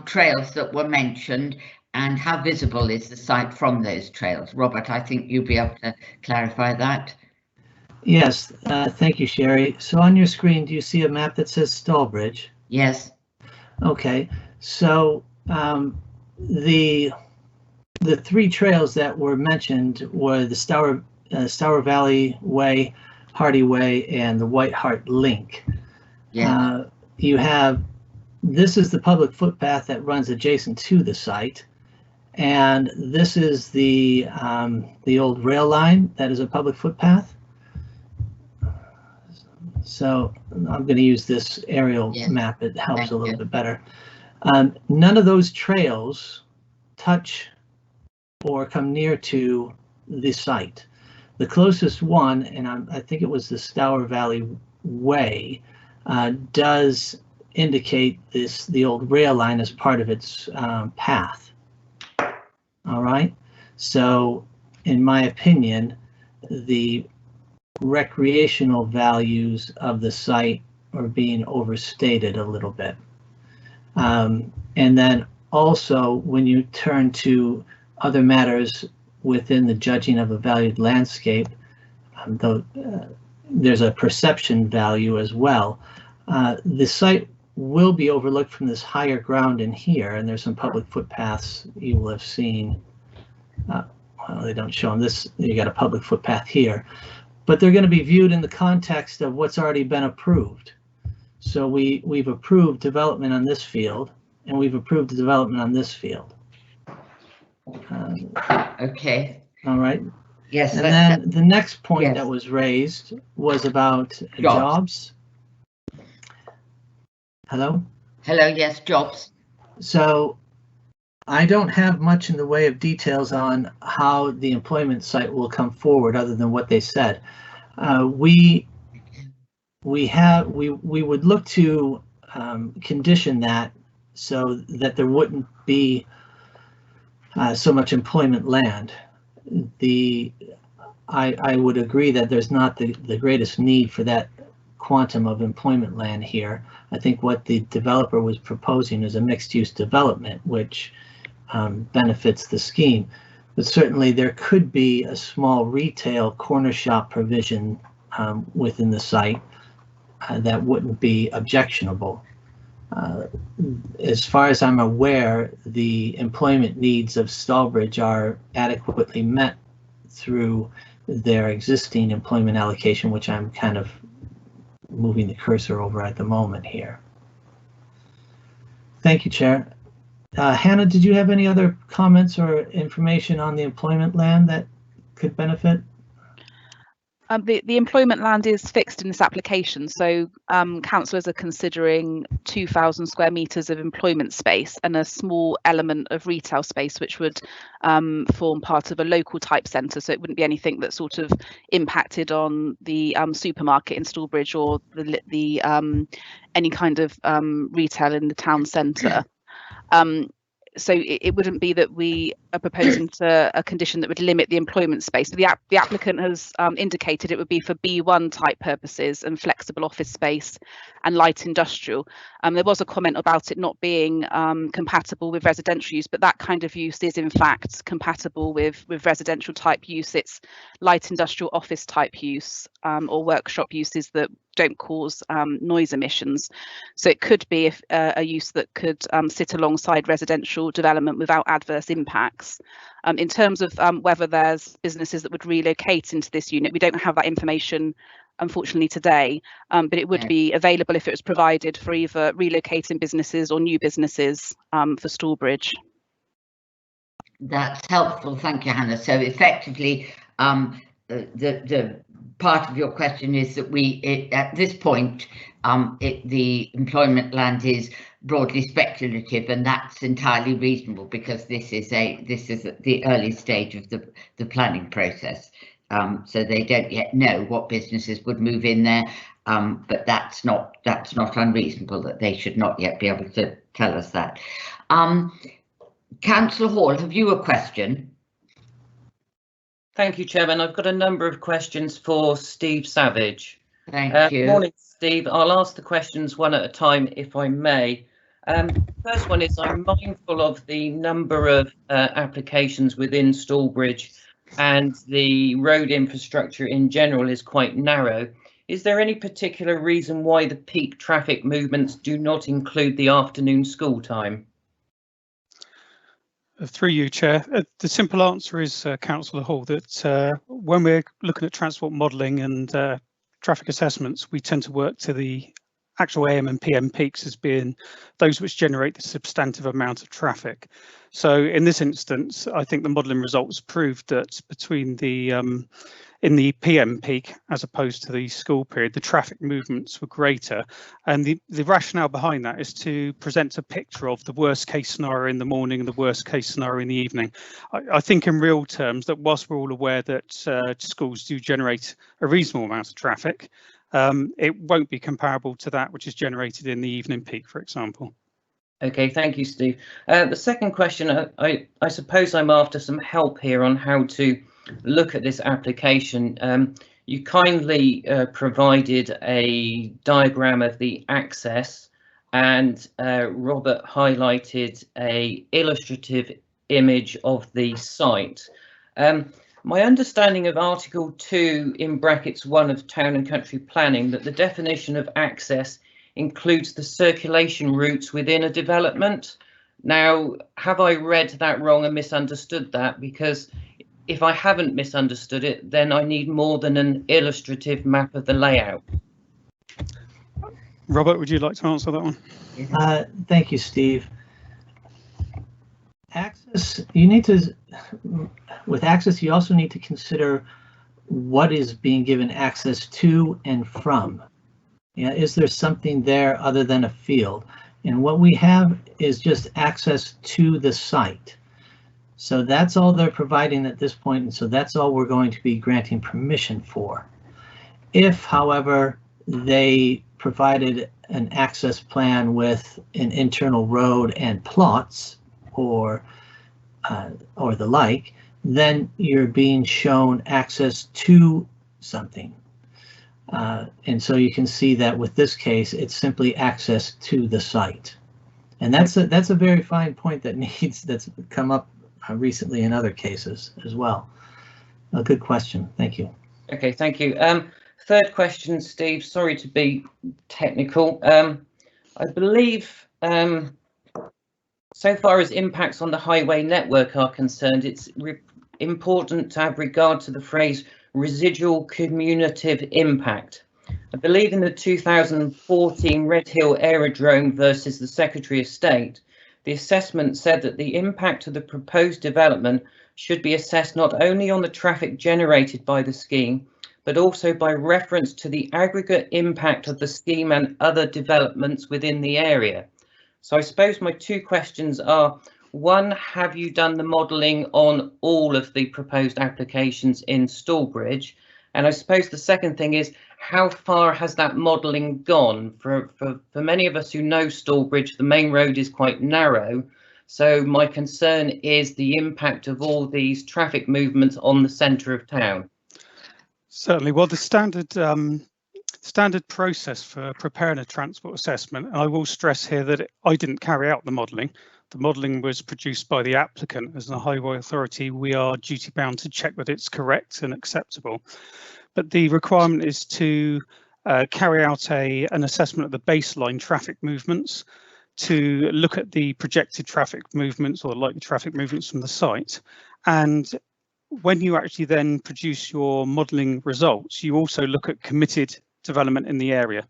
S1: trails that were mentioned, and how visible is the site from those trails? Robert, I think you'll be able to clarify that.
S2: Yes, thank you, Sherry. So on your screen, do you see a map that says Stallbridge?
S1: Yes.
S2: Okay, so the three trails that were mentioned were the Stour Valley Way, Hardy Way, and the White Hart Link.
S1: Yeah.
S2: You have, this is the public footpath that runs adjacent to the site. And this is the old rail line that is a public footpath. So I'm going to use this aerial map. It helps a little bit better. None of those trails touch or come near to the site. The closest one, and I think it was the Stour Valley Way, does indicate the old rail line as part of its path. All right, so in my opinion, the recreational values of the site are being overstated a little bit. And then also when you turn to other matters within the judging of a valued landscape, there's a perception value as well. The site will be overlooked from this higher ground in here, and there's some public footpaths you will have seen. Well, they don't show them this. You got a public footpath here, but they're going to be viewed in the context of what's already been approved. So we've approved development on this field, and we've approved the development on this field.
S1: Okay.
S2: All right.
S1: Yes.
S2: And then the next point that was raised was about jobs. Hello?
S1: Hello, yes, jobs.
S2: So I don't have much in the way of details on how the employment site will come forward other than what they said. We would look to condition that so that there wouldn't be so much employment land. I would agree that there's not the greatest need for that quantum of employment land here. I think what the developer was proposing is a mixed-use development, which benefits the scheme. But certainly there could be a small retail corner shop provision within the site that wouldn't be objectionable. As far as I'm aware, the employment needs of Stallbridge are adequately met through their existing employment allocation, which I'm kind of moving the cursor over at the moment here. Thank you, Chair. Hannah, did you have any other comments or information on the employment land that could benefit?
S10: The employment land is fixed in this application, so councillors are considering 2,000 square metres of employment space and a small element of retail space, which would form part of a local type centre. So it wouldn't be anything that sort of impacted on the supermarket in Stallbridge or the any kind of retail in the town centre. So it wouldn't be that we are proposing to a condition that would limit the employment space. The applicant has indicated it would be for B1 type purposes and flexible office space and light industrial. There was a comment about it not being compatible with residential use, but that kind of use is in fact compatible with residential type use. It's light industrial office type use or workshop uses that don't cause noise emissions. So it could be a use that could sit alongside residential development without adverse impacts. In terms of whether there's businesses that would relocate into this unit, we don't have that information unfortunately today, but it would be available if it was provided for either relocating businesses or new businesses for Stallbridge.
S1: That's helpful, thank you, Hannah. So effectively, the part of your question is that at this point, the employment land is broadly speculative, and that's entirely reasonable because this is at the early stage of the planning process. So they don't yet know what businesses would move in there, but that's not unreasonable that they should not yet be able to tell us that. Councillor Hall, have you a question?
S13: Thank you, Chairman. I've got a number of questions for Steve Savage.
S1: Thank you.
S13: Morning, Steve. I'll ask the questions one at a time, if I may. First one is, I'm mindful of the number of applications within Stallbridge, and the road infrastructure in general is quite narrow. Is there any particular reason why the peak traffic movements do not include the afternoon school time?
S7: Through you, Chair. The simple answer is, Councillor Hall, that when we're looking at transport modelling and traffic assessments, we tend to work to the actual AM and PM peaks as being those which generate the substantive amount of traffic. So in this instance, I think the modelling results proved that between the in the PM peak, as opposed to the school period, the traffic movements were greater. And the rationale behind that is to present a picture of the worst case scenario in the morning and the worst case scenario in the evening. I think in real terms that whilst we're all aware that schools do generate a reasonable amount of traffic, it won't be comparable to that which is generated in the evening peak, for example.
S13: Okay, thank you, Steve. The second question, I suppose I'm after some help here on how to look at this application. You kindly provided a diagram of the access, and Robert highlighted a illustrative image of the site. My understanding of Article 2 in brackets 1 of Town and Country Planning, that the definition of access includes the circulation routes within a development. Now, have I read that wrong and misunderstood that? Because if I haven't misunderstood it, then I need more than an illustrative map of the layout.
S7: Robert, would you like to answer that one?
S2: Thank you, Steve. Access, you need to, with access, you also need to consider what is being given access to and from. Yeah, is there something there other than a field? And what we have is just access to the site. So that's all they're providing at this point, and so that's all we're going to be granting permission for. If, however, they provided an access plan with an internal road and plots or the like, then you're being shown access to something. And so you can see that with this case, it's simply access to the site. And that's a very fine point that's come up recently in other cases as well. A good question. Thank you.
S13: Okay, thank you. Third question, Steve. Sorry to be technical. I believe so far as impacts on the highway network are concerned, it's important to have regard to the phrase residual cumulative impact. I believe in the 2014 Red Hill Aerodrome versus the Secretary of State, the assessment said that the impact of the proposed development should be assessed not only on the traffic generated by the scheme, but also by reference to the aggregate impact of the scheme and other developments within the area. So I suppose my two questions are, one, have you done the modelling on all of the proposed applications in Stalbridge? And I suppose the second thing is, how far has that modelling gone? For many of us who know Stalbridge, the main road is quite narrow. So my concern is the impact of all these traffic movements on the centre of town.
S7: Certainly. Well, the standard process for preparing a transport assessment, and I will stress here that I didn't carry out the modelling. The modelling was produced by the applicant. As a highway authority, we are duty bound to check that it's correct and acceptable. But the requirement is to carry out an assessment of the baseline traffic movements, to look at the projected traffic movements or likely traffic movements from the site. And when you actually then produce your modelling results, you also look at committed development in the area.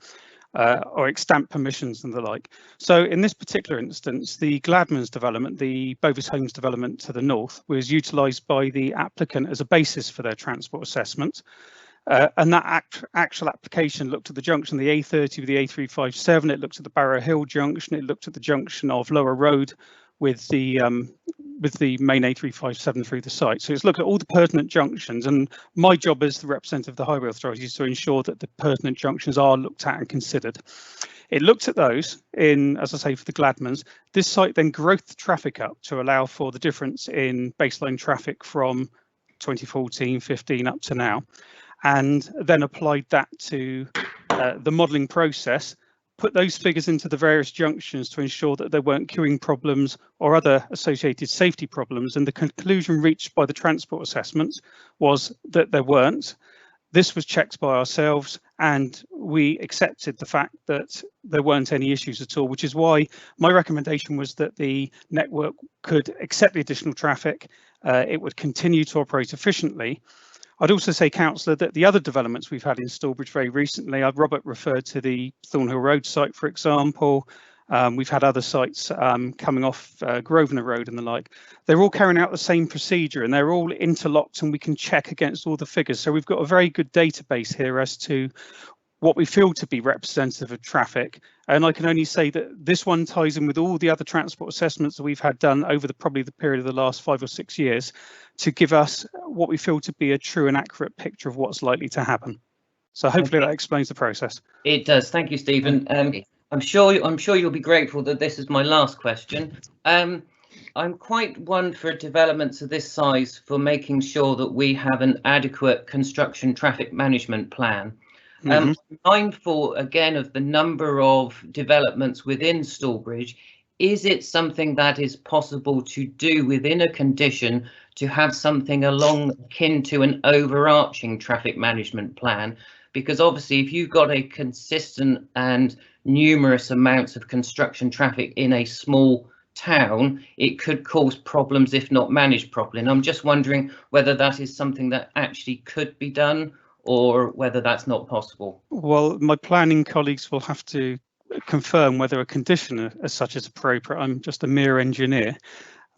S7: Or extant permissions and the like. So in this particular instance, the Gladman's development, the Bovis Homes development to the north, was utilised by the applicant as a basis for their transport assessment. And that actual application looked at the junction, the A30 with the A357, it looked at the Barrow Hill junction, it looked at the junction of Lower Road with the main A357 through the site. So it's looked at all the pertinent junctions, and my job as the representative of the Highway Authority is to ensure that the pertinent junctions are looked at and considered. It looked at those in, as I say, for the Gladmans. This site then growth the traffic up to allow for the difference in baseline traffic from 2014, 15 up to now, and then applied that to the modelling process, put those figures into the various junctions to ensure that there weren't queuing problems or other associated safety problems. And the conclusion reached by the transport assessment was that there weren't. This was checked by ourselves, and we accepted the fact that there weren't any issues at all, which is why my recommendation was that the network could accept the additional traffic, it would continue to operate efficiently. I'd also say, Councillor, that the other developments we've had in Stalbridge very recently, Robert referred to the Thornhill Road site, for example. We've had other sites coming off Grosvenor Road and the like. They're all carrying out the same procedure and they're all interlocked, and we can check against all the figures. So we've got a very good database here as to what we feel to be representative of traffic. And I can only say that this one ties in with all the other transport assessments that we've had done over probably the period of the last 5 or 6 years to give us what we feel to be a true and accurate picture of what's likely to happen. So hopefully that explains the process.
S13: It does. Thank you, Stephen. I'm sure you'll be grateful that this is my last question. I'm quite one for developments of this size for making sure that we have an adequate construction traffic management plan. Mindful again of the number of developments within Stalbridge. Is it something that is possible to do within a condition to have something akin to an overarching traffic management plan? Because obviously if you've got a consistent and numerous amounts of construction traffic in a small town, it could cause problems if not managed properly. And I'm just wondering whether that is something that actually could be done or whether that's not possible.
S7: Well, my planning colleagues will have to confirm whether a condition as such is appropriate. I'm just a mere engineer.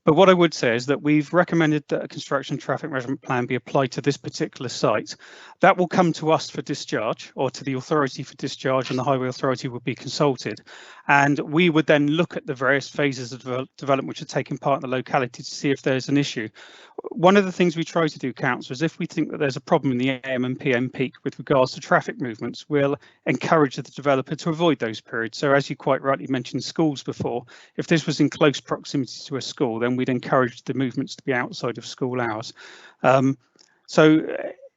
S7: But what I would say is that we've recommended that a construction traffic management plan be applied to this particular site. That will come to us for discharge, or to the authority for discharge, and the Highway Authority would be consulted. And we would then look at the various phases of development which are taking part in the locality to see if there's an issue. One of the things we try to do, Councillor, is if we think that there's a problem in the AM and PM peak with regards to traffic movements, we'll encourage the developer to avoid those periods. So as you quite rightly mentioned schools before, if this was in close proximity to a school, then we'd encourage the movements to be outside of school hours.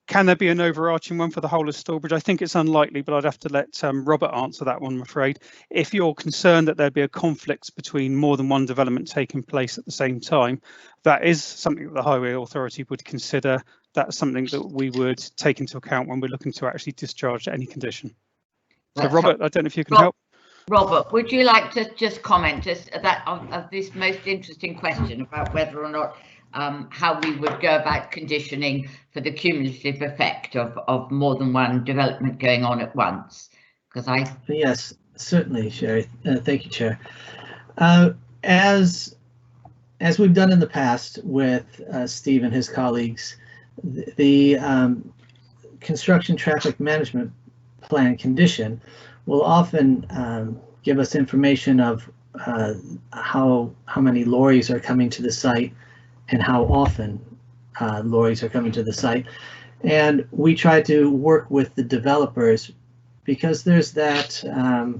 S7: Can there be an overarching one for the whole of Stalbridge? I think it's unlikely, but I'd have to let Robert answer that one, I'm afraid. If you're concerned that there'd be a conflict between more than one development taking place at the same time, that is something that the Highway Authority would consider. That's something that we would take into account when we're looking to actually discharge any condition. So Robert, I don't know if you can help.
S1: Robert, would you like to just comment of this most interesting question about whether or not how we would go about conditioning for the cumulative effect of more than one development going on at once?
S2: Yes, certainly, Sherry. Thank you, Chair. As we've done in the past with Steve and his colleagues, the construction traffic management plan condition will often give us information of how many lorries are coming to the site and how often lorries are coming to the site. And we try to work with the developers because there's that, I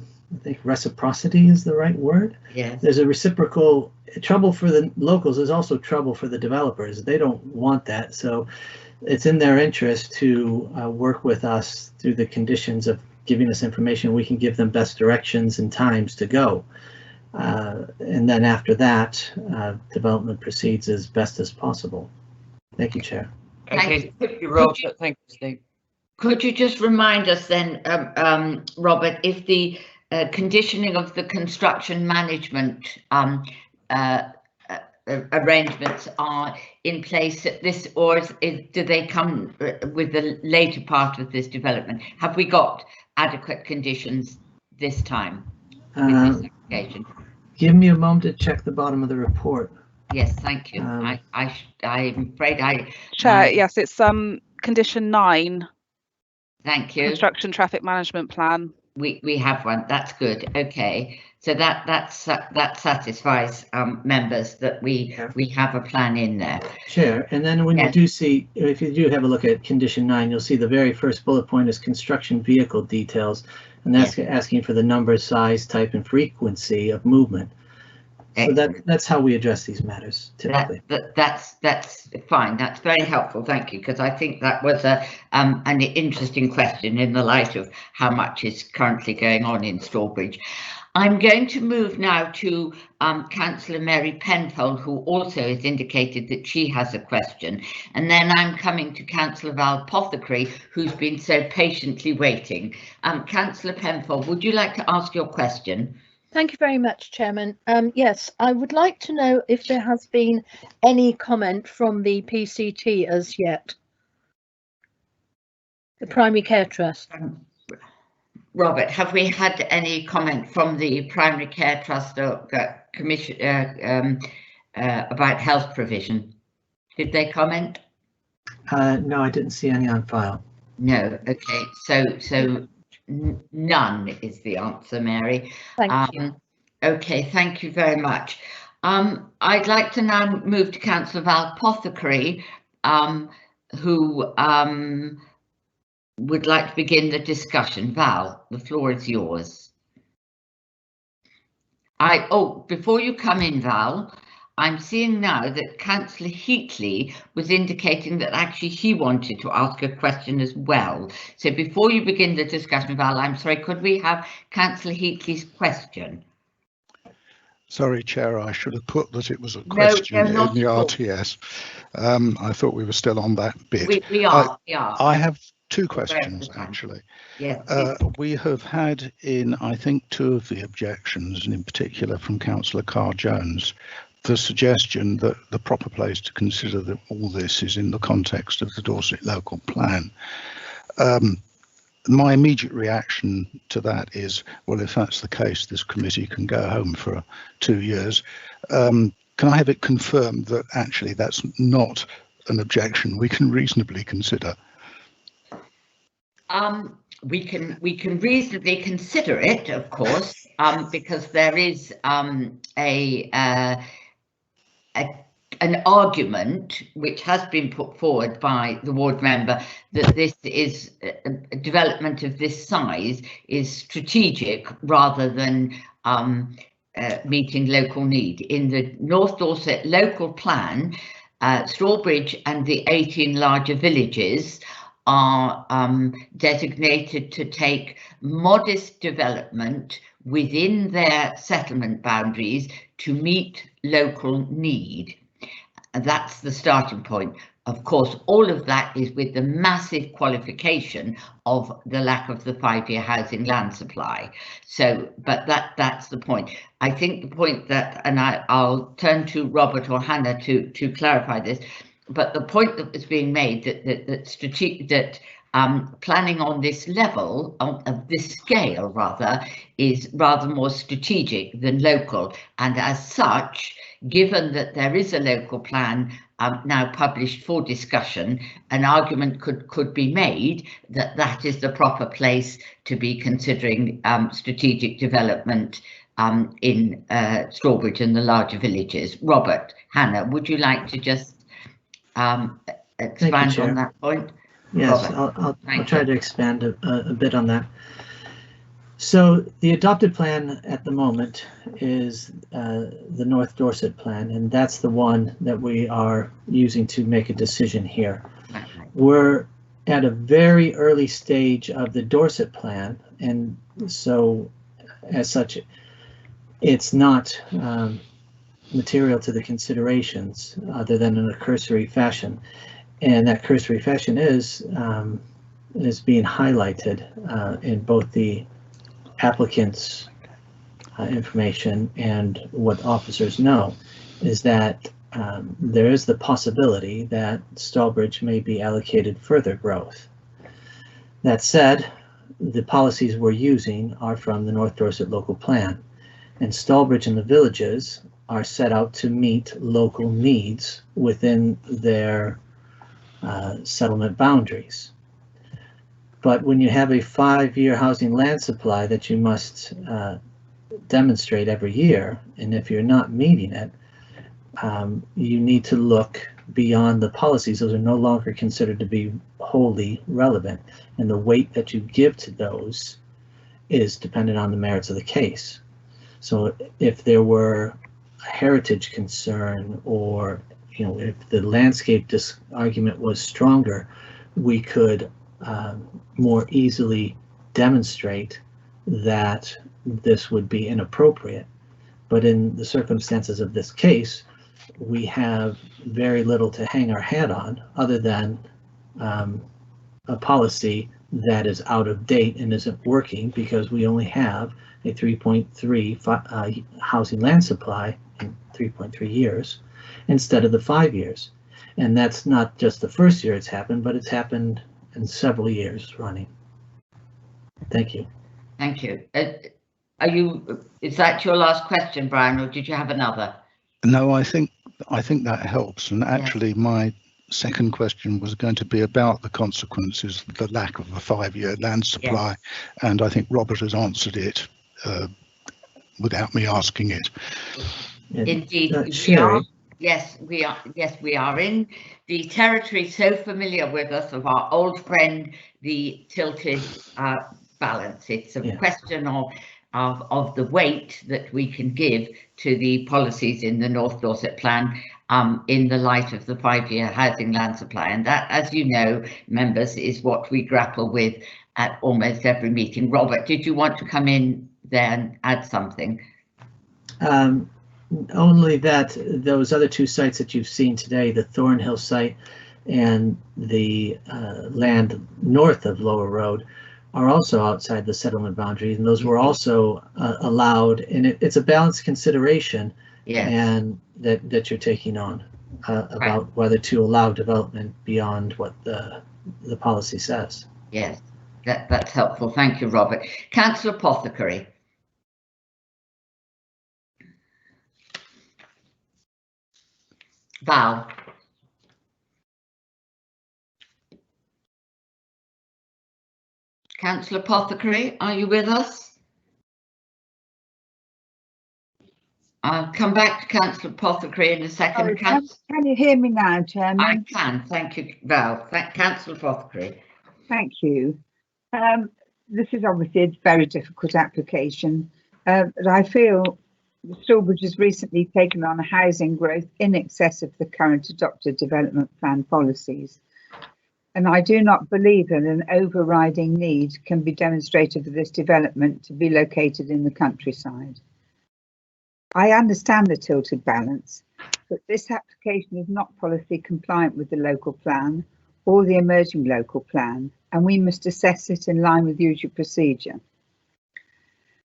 S2: think reciprocity is the right word.
S1: Yeah.
S2: There's a reciprocal trouble for the locals. There's also trouble for the developers. They don't want that. So it's in their interest to work with us through the conditions of giving us information. We can give them best directions and times to go. And then after that, development proceeds as best as possible. Thank you, Chair.
S13: Okay, thank you, Rob. Thank you, Steve.
S1: Could you just remind us then, Robert, if the conditioning of the construction management arrangements are in place at this, or do they come with the later part of this development? Have we got adequate conditions this time with this application?
S2: Give me a moment to check the bottom of the report.
S1: Yes, thank you. I'm afraid
S10: Chair, yes, it's condition 9.
S1: Thank you.
S10: Construction traffic management plan.
S1: We have one. That's good. Okay, so that satisfies members that we have a plan in there.
S2: Chair, and then when you do see, if you do have a look at condition 9, you'll see the very first bullet point is construction vehicle details, and that's asking for the number, size, type, and frequency of movement. So that's how we address these matters typically.
S1: That's fine. That's very helpful. Thank you, because I think that was an interesting question in the light of how much is currently going on in Strawbridge. I'm going to move now to Councillor Mary Penfold, who also has indicated that she has a question, and then I'm coming to Councillor Val Pothecary, who's been so patiently waiting. Councillor Penfold, would you like to ask your question?
S14: Thank you very much, Chairman. Yes, I would like to know if there has been any comment from the PCT as yet, the Primary Care Trust.
S1: Robert, have we had any comment from the Primary Care Trust or Commission about health provision? Did they comment?
S2: No, I didn't see any on file.
S1: No. Okay. So none is the answer, Mary.
S14: Thank you.
S1: Okay. Thank you very much. I'd like to now move to Councillor Val Pothecary, who would like to begin the discussion. Val, the floor is yours. Before you come in, Val, I'm seeing now that Councillor Heatley was indicating that actually he wanted to ask a question as well. So before you begin the discussion, Val, I'm sorry, could we have Councillor Heatley's question?
S15: Sorry, Chair, I should have put that it was a question in the RTS. I thought we were still on that bit.
S1: We are.
S15: I have two questions, actually.
S1: Yes.
S15: We have had in, I think, two of the objections, and in particular from Councillor Carr-Jones, the suggestion that the proper place to consider that all this is in the context of the Dorset local plan. My immediate reaction to that is, well, if that's the case, this committee can go home for 2 years. Can I have it confirmed that actually that's not an objection we can reasonably consider?
S1: We can reasonably consider it, of course, because there is an argument which has been put forward by the ward member that this is a development of this size is strategic rather than meeting local need. In the North Dorset local plan, Strawbridge and the 18 larger villages are designated to take modest development within their settlement boundaries to meet local need. And that's the starting point. Of course, all of that is with the massive qualification of the lack of the 5-year housing land supply. So, but that's the point. I think the point that, and I'll turn to Robert or Hannah to clarify this, but the point that was being made that planning on this level, of this scale rather, is rather more strategic than local, and as such, given that there is a local plan now published for discussion, an argument could be made that that is the proper place to be considering strategic development in Strawbridge and the larger villages. Robert, Hannah, would you like to just expand on that point?
S2: Yes, I'll try to expand a bit on that. So the adopted plan at the moment is the North Dorset plan, and that's the one that we are using to make a decision here. We're at a very early stage of the Dorset plan, and so as such, it's not material to the considerations other than in a cursory fashion. And that cursory fashion is being highlighted in both the applicant's information and what officers know, is that there is the possibility that Strawbridge may be allocated further growth. That said, the policies we're using are from the North Dorset local plan, and Strawbridge and the villages are set out to meet local needs within their settlement boundaries. But when you have a 5-year housing land supply that you must demonstrate every year, and if you're not meeting it, you need to look beyond the policies. Those are no longer considered to be wholly relevant, and the weight that you give to those is dependent on the merits of the case. So if there were heritage concern, or if the landscape argument was stronger, we could more easily demonstrate that this would be inappropriate. But in the circumstances of this case, we have very little to hang our hat on other than a policy that is out of date and isn't working, because we only have a 3.3 housing land supply in 3.3 years instead of the 5 years. And that's not just the first year it's happened, but it's happened in several years running. Thank you.
S1: Thank you. Is that your last question, Brian, or did you have another?
S15: No, I think that helps. And actually, my second question was going to be about the consequences of the lack of a 5-year land supply, and I think Robert has answered it without me asking it.
S1: Indeed, we are. Yes, we are. Yes, we are in the territory so familiar with us of our old friend, the tilted balance. It's a question of the weight that we can give to the policies in the North Dorset Plan in the light of the 5-year housing land supply. And that, as you know, members, is what we grapple with at almost every meeting. Robert, did you want to come in there and add something?
S2: Only that those other two sites that you've seen today, the Thornhill site and the land north of Lower Road, are also outside the settlement boundaries, and those were also allowed, and it's a balanced consideration, and that you're taking on about whether to allow development beyond what the policy says.
S1: Yes, that's helpful. Thank you, Robert. Councillor Apothecary. Val. Councillor Apothecary, are you with us? I'll come back to Councillor Apothecary in a second.
S6: Can you hear me now, Chairman?
S1: I can, thank you, Val. Councillor Apothecary.
S6: Thank you. This is obviously a very difficult application, but I feel Stourbridge has recently taken on a housing growth in excess of the current adopted development plan policies. And I do not believe that an overriding need can be demonstrated for this development to be located in the countryside. I understand the tilted balance, but this application is not policy compliant with the local plan or the emerging local plan, and we must assess it in line with usual procedure.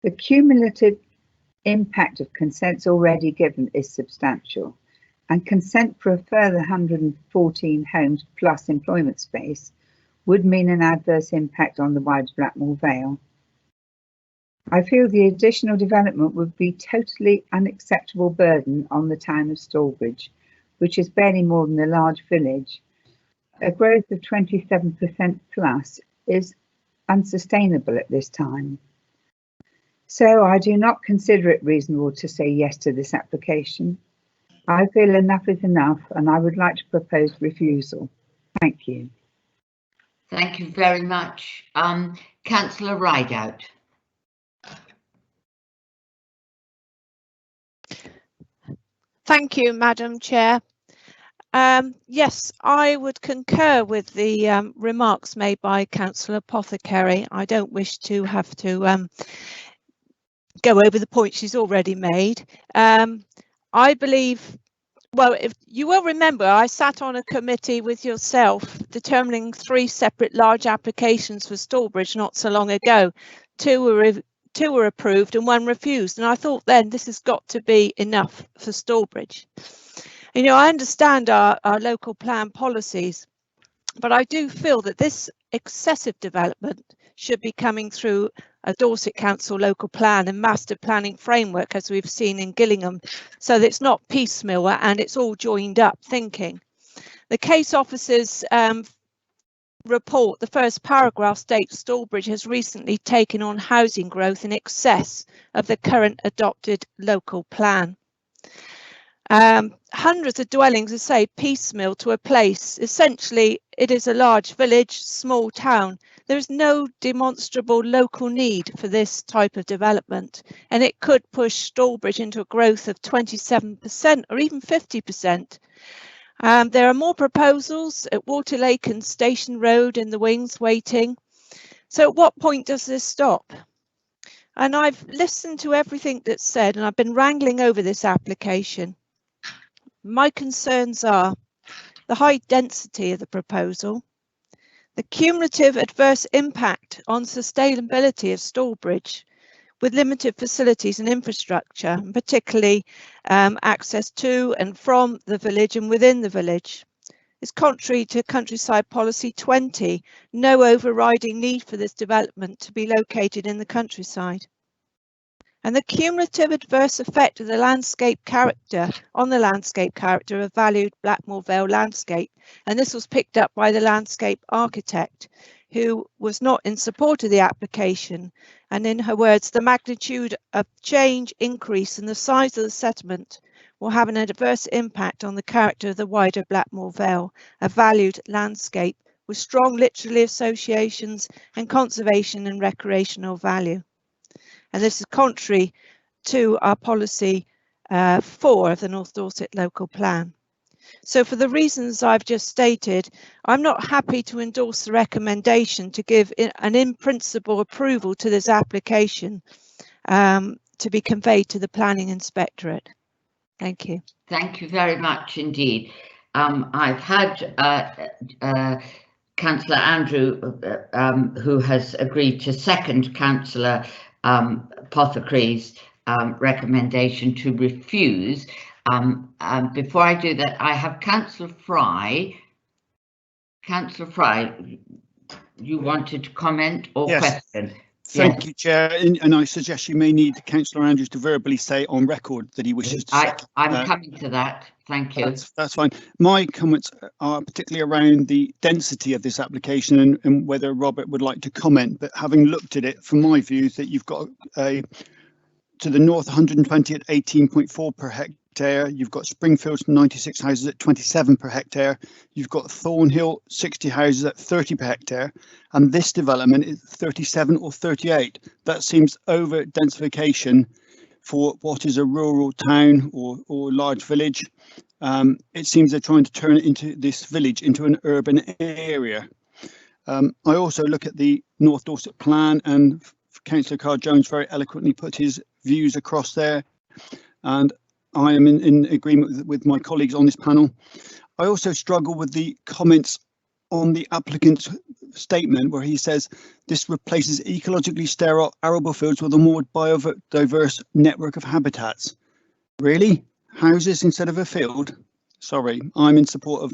S6: The cumulative impact of consents already given is substantial, and consent for a further 114 homes plus employment space would mean an adverse impact on the wider Blackmore Vale. I feel the additional development would be totally unacceptable burden on the town of Stourbridge, which is barely more than a large village. A growth of 27% plus is unsustainable at this time. So I do not consider it reasonable to say yes to this application. I feel enough is enough, and I would like to propose refusal. Thank you.
S1: Thank you very much. Councillor Rideout.
S16: Thank you, Madam Chair. Yes, I would concur with the remarks made by Councillor Apothecary. I don't wish to have to go over the points she's already made. I believe, well, if you will remember, I sat on a committee with yourself determining 3 separate large applications for Stourbridge not so long ago. 2 were approved and 1 refused, and I thought then this has got to be enough for Stourbridge. You know, I understand our local plan policies, but I do feel that this excessive development should be coming through a Dorset Council local plan and master planning framework, as we've seen in Gillingham, so that it's not piecemeal and it's all joined up thinking. The case officer's report, the first paragraph states Stourbridge has recently taken on housing growth in excess of the current adopted local plan. Hundreds of dwellings are, say, piecemeal to a place. Essentially, it is a large village, small town. There is no demonstrable local need for this type of development, and it could push Stallbridge into a growth of 27% or even 50%. There are more proposals at Waterlake and Station Road in the wings waiting. So at what point does this stop? And I've listened to everything that's said, and I've been wrangling over this application. My concerns are the high density of the proposal, the cumulative adverse impact on sustainability of Stallbridge with limited facilities and infrastructure, and particularly access to and from the village and within the village. It's contrary to Countryside Policy 20, no overriding need for this development to be located in the countryside. And the cumulative adverse effect of the landscape character on the landscape character of valued Blackmore Vale landscape. And this was picked up by the landscape architect, who was not in support of the application. And in her words, the magnitude of change increase in the size of the settlement will have an adverse impact on the character of the wider Blackmore Vale, a valued landscape with strong literary associations and conservation and recreational value. And this is contrary to our policy 4 of the North Dorset Local Plan. So for the reasons I've just stated, I'm not happy to endorse the recommendation to give an in-principle approval to this application to be conveyed to the Planning Inspectorate. Thank you.
S1: Thank you very much indeed. I've had Councillor Andrew, who has agreed to second Councillor Apothecary's recommendation to refuse. Before I do that, I have Councillor Fry. Councillor Fry, you wanted to comment or question?
S17: Thank you, Chair. And I suggest you may need Councillor Andrews to verbally say on record that he wishes to.
S1: I'm coming to that. Thank you.
S17: That's fine. My comments are particularly around the density of this application and whether Robert would like to comment. But having looked at it, from my view, that you've got a to the north 120 at 18.4 per hectare. You've got Springfield 96 houses at 27 per hectare. You've got Thornhill 60 houses at 30 per hectare. And this development is 37 or 38. That seems over densification for what is a rural town or large village. It seems they're trying to turn it into this village into an urban area. I also look at the North Dorset plan, and Councillor Carr Jones very eloquently put his views across there, and I am in agreement with my colleagues on this panel. I also struggle with the comments on the applicant's statement where he says this replaces ecologically sterile arable fields with a more biodiverse network of habitats. Really? Houses instead of a field? Sorry, I'm in support of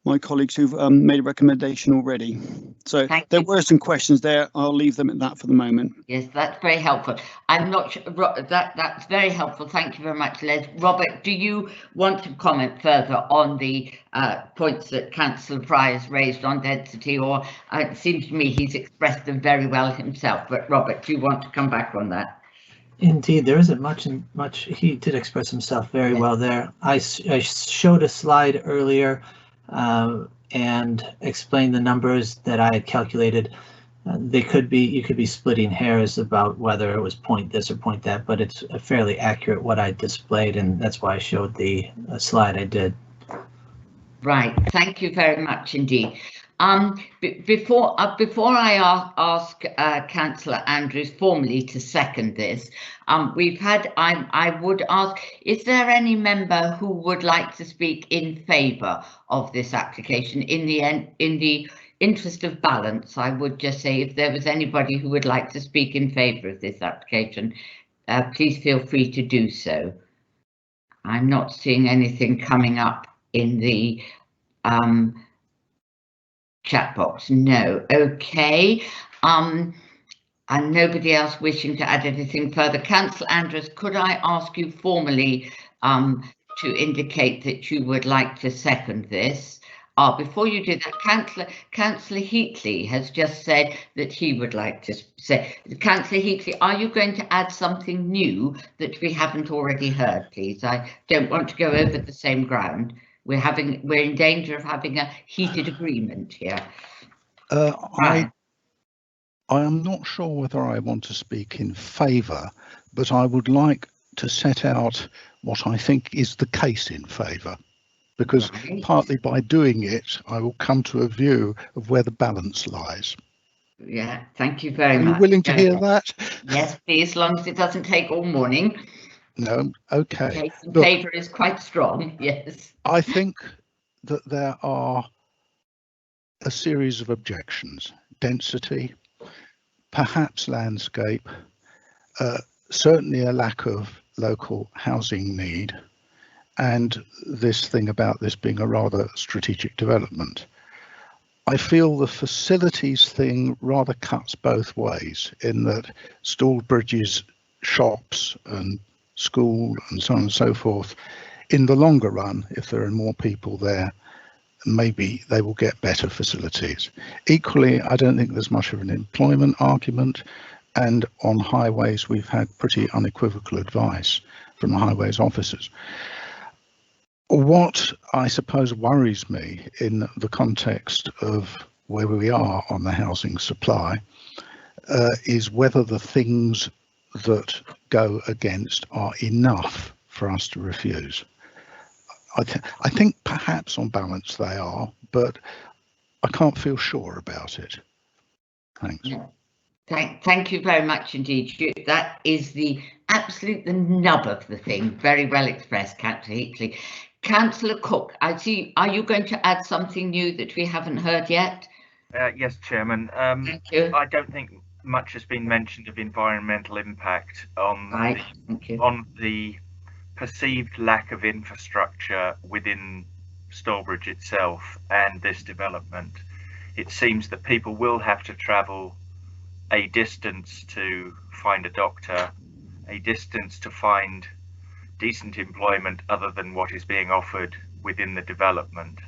S17: my colleagues who've made a recommendation already. So there were some questions there. I'll leave them at that for the moment.
S1: Yes, that's very helpful. I'm not sure that's very helpful. Thank you very much, Les. Robert, do you want to comment further on the points that Councillor Fry has raised on density, or it seems to me he's expressed them very well himself, but Robert, do you want to come back on that?
S2: Indeed, there isn't much. He did express himself very well there. I showed a slide earlier and explained the numbers that I had calculated. You could be splitting hairs about whether it was point this or point that, but it's fairly accurate what I displayed, and that's why I showed the slide I did.
S1: Right, thank you very much indeed. Before I ask Councillor Andrews formally to second this, I would ask, is there any member who would like to speak in favour of this application? In the interest of balance, I would just say if there was anybody who would like to speak in favour of this application, please feel free to do so. I'm not seeing anything coming up in the chat box. No. Okay. And nobody else wishing to add anything further. Councillor Andrews, could I ask you formally to indicate that you would like to second this? before you do that, Councillor Heatley has just said that he would like to say. Councillor Heatley, are you going to add something new that we haven't already heard, please? I don't want to go over the same ground. We're in danger of having a heated agreement here.
S15: I am not sure whether I want to speak in favour, but I would like to set out what I think is the case in favour, because partly by doing it, I will come to a view of where the balance lies.
S1: Yeah, thank you very much.
S15: Are you willing to hear that?
S1: Yes, please, as long as it doesn't take all morning.
S15: No, okay.
S1: Case in favour is quite strong, yes.
S15: I think that there are a series of objections. Density, perhaps landscape, certainly a lack of local housing need, and this thing about this being a rather strategic development. I feel the facilities thing rather cuts both ways, in that Stalbridge's shops and school and so on and so forth, in the longer run, if there are more people there, maybe they will get better facilities. Equally, I don't think there's much of an employment argument, and on highways we've had pretty unequivocal advice from the highways officers. What I suppose worries me in the context of where we are on the housing supply is whether the things that go against are enough for us to refuse. I think perhaps on balance they are, but I can't feel sure about it. Thanks.
S1: Yeah. Thank you very much indeed. That is the nub of the thing. Very well expressed, Councillor Heatley. Councillor Cook, I see. Are you going to add something new that we haven't heard yet?
S12: Yes, Chairman.
S1: Thank you.
S12: I don't think much has been mentioned of environmental impact on the perceived lack of infrastructure within Stalbridge itself and this development. It seems that people will have to travel a distance to find a doctor, a distance to find decent employment other than what is being offered within the development,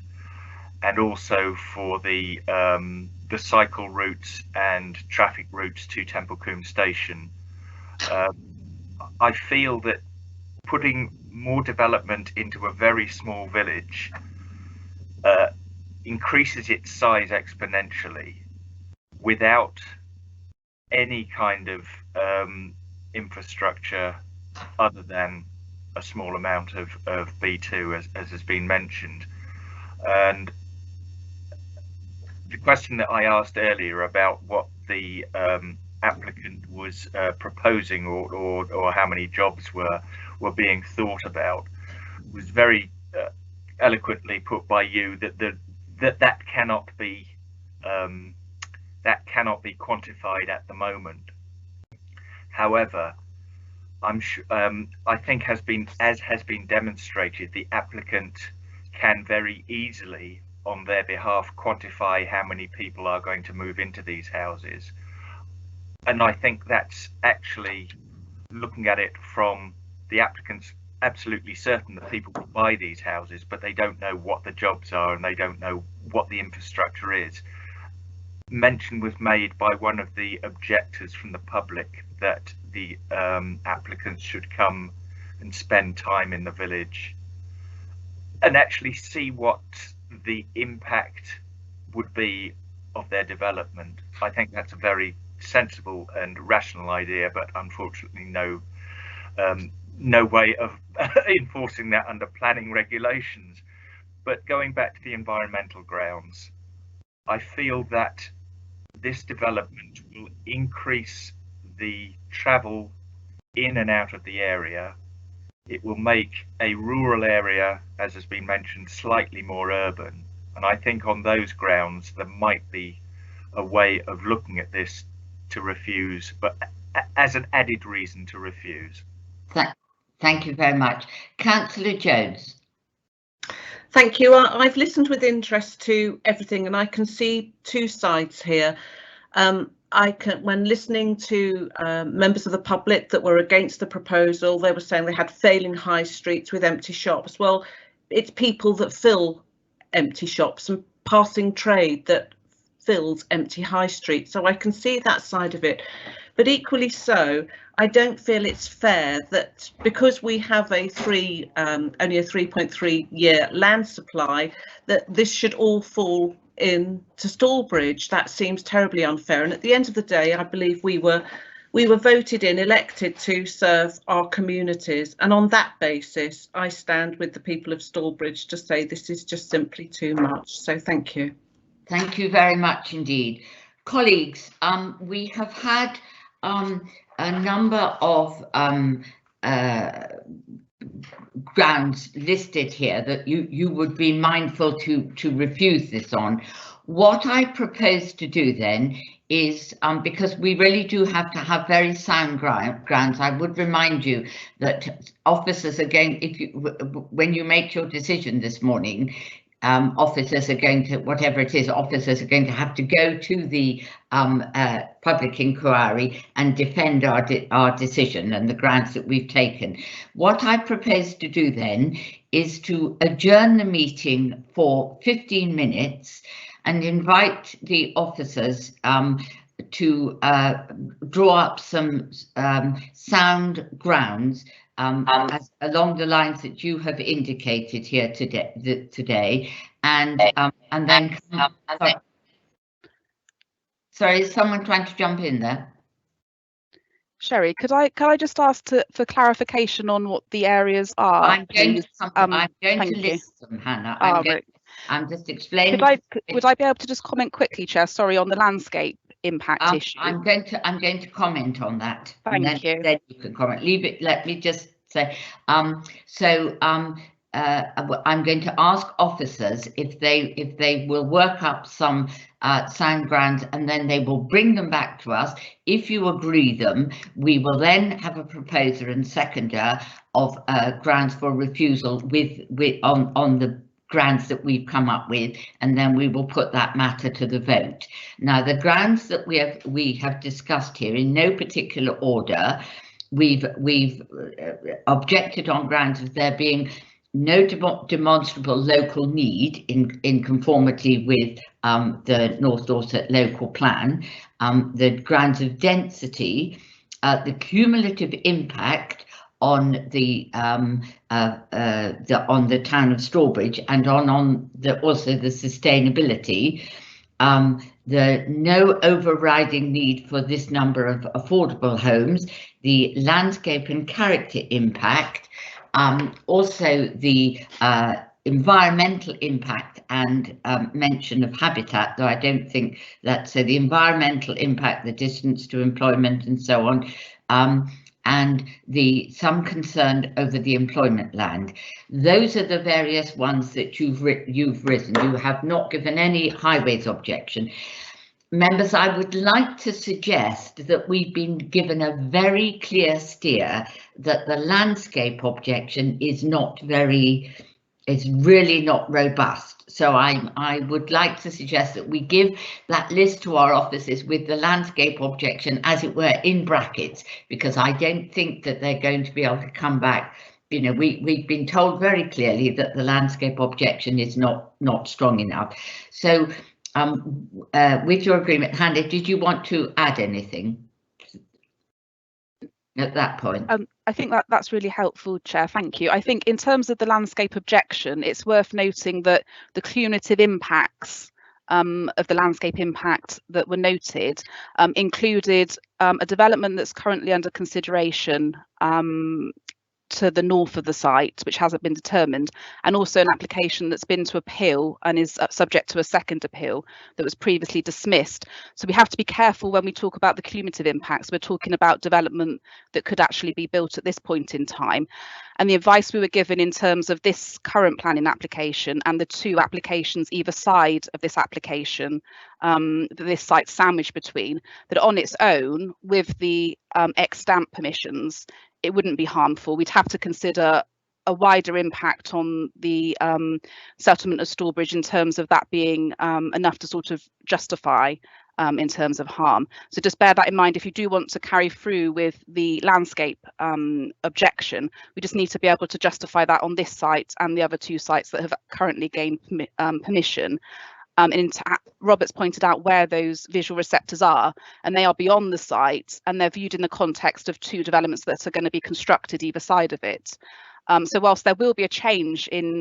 S12: and also for the cycle routes and traffic routes to Templecombe Station. I feel that putting more development into a very small village increases its size exponentially without any kind of infrastructure other than a small amount of B2 as has been mentioned. And the question that I asked earlier about what the applicant was proposing or how many jobs were being thought about was very eloquently put by you, that cannot be quantified at the moment. However, I think as has been demonstrated, the applicant can very easily on their behalf quantify how many people are going to move into these houses. And I think that's actually looking at it from the applicant's absolutely certain that people will buy these houses, but they don't know what the jobs are and they don't know what the infrastructure is. Mention was made by one of the objectors from the public that the applicants should come and spend time in the village and actually see what the impact would be of their development. I think that's a very sensible and rational idea, but unfortunately no way of enforcing that under planning regulations. But going back to the environmental grounds, I feel that this development will increase the travel in and out of the area. It will make a rural area, as has been mentioned, slightly more urban. And I think on those grounds, there might be a way of looking at this to refuse, but as an added reason to refuse.
S1: Thank you very much. Councillor Jones.
S18: Thank you. I've listened with interest to everything and I can see two sides here. When listening to members of the public that were against the proposal, they were saying they had failing high streets with empty shops. Well, it's people that fill empty shops and passing trade that fills empty high street. So I can see that side of it, but equally so, I don't feel it's fair that because we have a only a 3.3 year land supply, that this should all fall into Stallbridge. That seems terribly unfair. And at the end of the day, I believe we were voted in, elected to serve our communities. And on that basis, I stand with the people of Stallbridge to say this is just simply too much. So thank you.
S1: Thank you very much indeed. Colleagues, we have had a number of grounds listed here that you would be mindful to refuse this on. What I propose to do then is, because we really do have to have very sound grounds, I would remind you that officers, again, when you make your decision this morning, officers are going to, whatever it is, officers are going to have to go to the public inquiry and defend our decision and the grounds that we've taken. What I propose to do then is to adjourn the meeting for 15 minutes and invite the officers to draw up some sound grounds along the lines that you have indicated here today, and then sorry, is someone trying to jump in there?
S10: Sherry, could I just ask for clarification on what the areas are?
S1: I'm going to list them, Hannah. I'm just explaining.
S10: Would I be able to just comment quickly, Chair? Sorry, on the landscape impact issue.
S1: I'm going to comment on that.
S10: Thank you.
S1: Then you can comment. Leave it. Let me just say. I'm going to ask officers if they will work up some sound grounds, and then they will bring them back to us. If you agree them, we will then have a proposer and seconder of grounds for refusal on the grounds that we've come up with, and then we will put that matter to the vote. Now, the grounds that we have discussed here in no particular order, we've objected on grounds of there being no demonstrable local need in conformity with the North Dorset local plan, the grounds of density, the cumulative impact on the town of Stallbridge, and also the sustainability, the no overriding need for this number of affordable homes, the landscape and character impact, also the environmental impact and mention of habitat, though I don't think that, so the environmental impact, the distance to employment and so on, and some concern over the employment land. Those are the various ones that you've written. You have not given any highways objection. Members, I would like to suggest that we've been given a very clear steer that the landscape objection is really not robust. So I would like to suggest that we give that list to our officers with the landscape objection, as it were, in brackets, because I don't think that they're going to be able to come back. You know, we've been told very clearly that the landscape objection is not strong enough. So with your agreement, Hannah, did you want to add anything at that point?
S10: I think that's really helpful, Chair. Thank you. I think in terms of the landscape objection, it's worth noting that the cumulative impacts of the landscape impact that were noted included a development that's currently under consideration to the north of the site, which hasn't been determined, and also an application that's been to appeal and is subject to a second appeal that was previously dismissed. So we have to be careful when we talk about the cumulative impacts. We're talking about development that could actually be built at this point in time. And the advice we were given in terms of this current planning application and the two applications either side of this application, that this site's sandwiched between, that on its own, with the ex-stamp permissions, it wouldn't be harmful. We'd have to consider a wider impact on the settlement of Stallbridge in terms of that being enough to sort of justify in terms of harm. So just bear that in mind if you do want to carry through with the landscape objection. We just need to be able to justify that on this site and the other 2 sites that have currently gained permission. And Robert's pointed out where those visual receptors are, and they are beyond the site, and they're viewed in the context of 2 developments that are going to be constructed either side of it. So whilst there will be a change in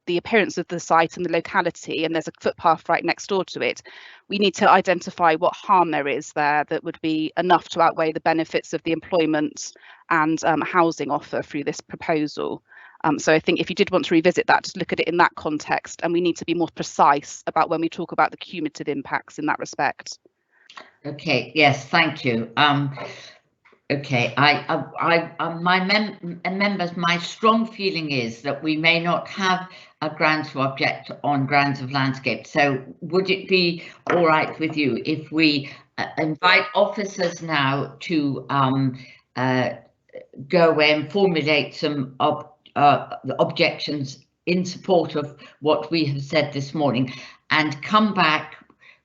S10: the appearance of the site and the locality, and there's a footpath right next door to it, we need to identify what harm there is there that would be enough to outweigh the benefits of the employment and housing offer through this proposal. So I think if you did want to revisit that, just look at it in that context, and we need to be more precise about when we talk about the cumulative impacts in that respect.
S1: Okay, yes, thank you. Okay, members, my strong feeling is that we may not have a ground to object on grounds of landscape. So would it be all right with you if we invite officers now to go away and formulate some objections in support of what we have said this morning, and come back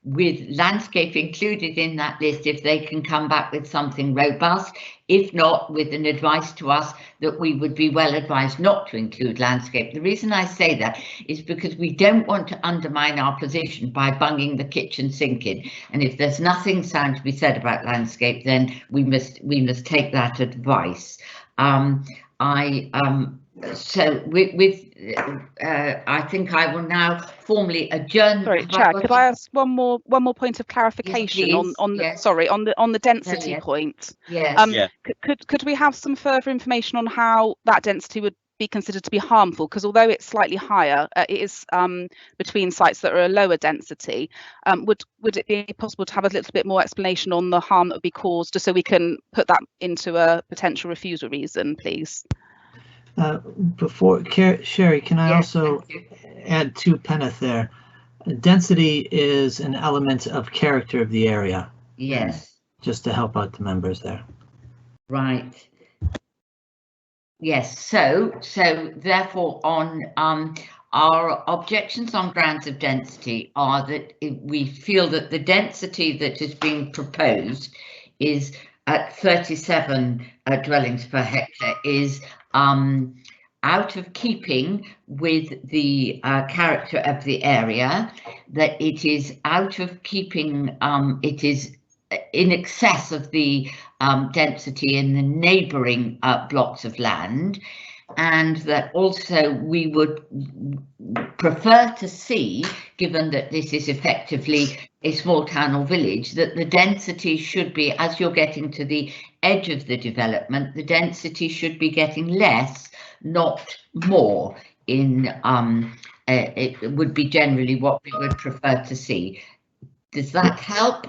S1: with landscape included in that list if they can come back with something robust, if not with an advice to us that we would be well advised not to include landscape. The reason I say that is because we don't want to undermine our position by bunging the kitchen sink in, and if there's nothing sound to be said about landscape, then we must take that advice. So I think I will now formally adjourn.
S10: Sorry, Chair, could I ask one more point of clarification?
S1: Yes,
S10: on the
S1: yes.
S10: Sorry, on the density
S1: Yes.
S10: point?
S1: Yes.
S10: Could we have some further information on how that density would be considered to be harmful? Because although it's slightly higher, it is between sites that are a lower density. Would it be possible to have a little bit more explanation on the harm that would be caused, just so we can put that into a potential refusal reason, please?
S2: Before, Sherry, can I also add to Penneth there? Density is an element of character of the area.
S1: Yes.
S2: Just to help out the members there.
S1: Right. Yes. So therefore, on our objections on grounds of density are that we feel that the density that is being proposed is at 37 dwellings per hectare is out of keeping with the character of the area, that it is out of keeping, it is in excess of the density in the neighbouring blocks of land, and that also we would prefer to see, given that this is effectively a small town or village, that the density should be, as you're getting to the edge of the development, the density should be getting less, not more. It would be generally what we would prefer to see. Does that help?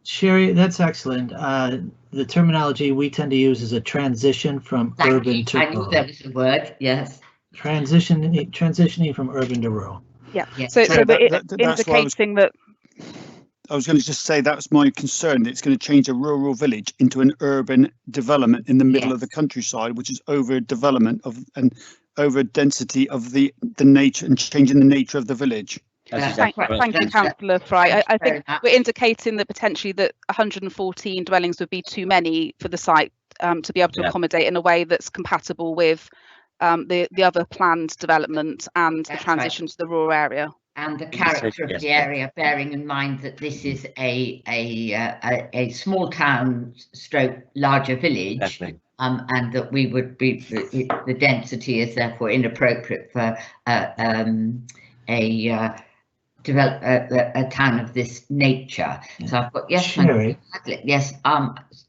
S2: Sherry, that's excellent. The terminology we tend to use is a transition from urban to rural.
S1: I knew there was a word, yes.
S2: Transitioning from urban to rural.
S10: Yeah.
S1: Yes.
S10: So
S17: indicating
S10: that.
S17: I was going to just say that's my concern. That it's going to change a rural village into an urban development in the middle of the countryside, which is overdevelopment and over density of the nature and changing the nature of the village.
S10: Thank you, Councillor Fry. I think we're indicating that potentially that 114 dwellings would be too many for the site to be able to accommodate in a way that's compatible with the other planned development and the transition to the rural area.
S1: And the character of the area, bearing in mind that this is a small town stroke larger village, and that we would be the density is therefore inappropriate for a town of this nature. So I've got yes.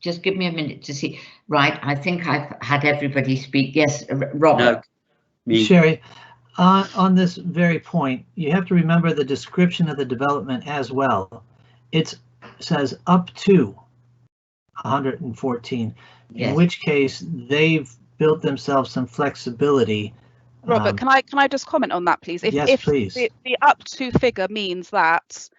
S1: Just give me a minute to see. Right, I think I've had everybody speak. Yes, Robert.
S2: No, Sherry. On this very point, you have to remember the description of the development as well. It says up to 114, in which case they've built themselves some flexibility.
S10: Robert, can I just comment on that, please?
S2: Yes, please.
S10: The up to figure means that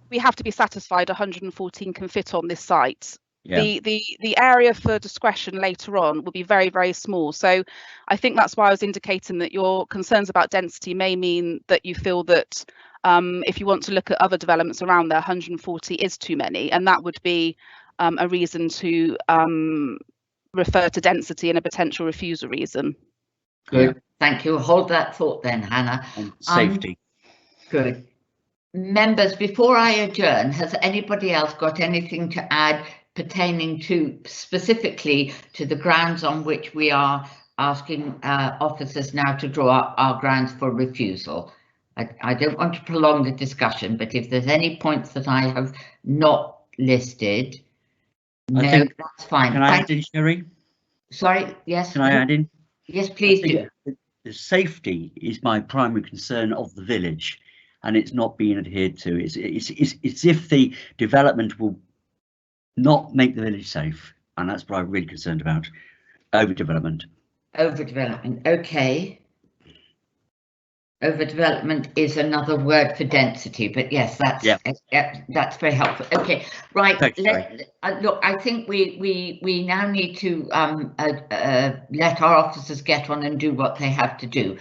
S10: we have to be satisfied 114 can fit on this site. The area for discretion later on will be very, very small. So I think that's why I was indicating that your concerns about density may mean that you feel that if you want to look at other developments around there, 140 is too many, and that would be a reason to refer to density and a potential refusal reason.
S1: Good, thank you. Hold that thought then, Hannah.
S4: And safety.
S1: Good. Members, before I adjourn, has anybody else got anything to add pertaining to specifically to the grounds on which we are asking officers now to draw up our grounds for refusal? I don't want to prolong the discussion, but if there's any points that I have not listed, no, that's fine.
S4: Can I add in, Sherry?
S1: Sorry, yes.
S4: Can I add in?
S1: Yes, please do.
S4: The safety is my primary concern of the village, and it's not being adhered to. It's if the development will not make the village safe, and that's what I'm really concerned about. Overdevelopment.
S1: Overdevelopment, okay. Overdevelopment is another word for density, but yes, that's very helpful. Okay, right. Look, I think we now need to let our officers get on and do what they have to do.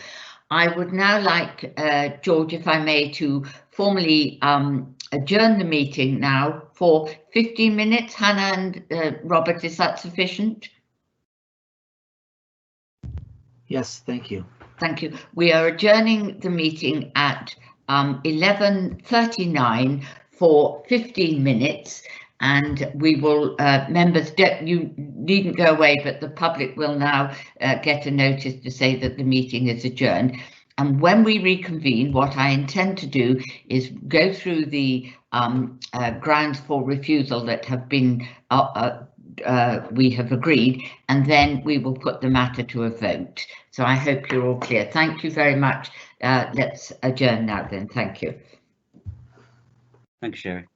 S1: I would now like George, if I may, to formally adjourn the meeting now for 15 minutes. Hannah and Robert, is that sufficient?
S2: Yes, thank you.
S1: Thank you. We are adjourning the meeting at 11:39 for 15 minutes, and we will, members, you needn't go away, but the public will now get a notice to say that the meeting is adjourned. And when we reconvene, what I intend to do is go through the grounds for refusal that have been we have agreed, and then we will put the matter to a vote. So I hope you're all clear. Thank you very much. Let's adjourn now then. Thank you.
S4: Thanks, Sherry.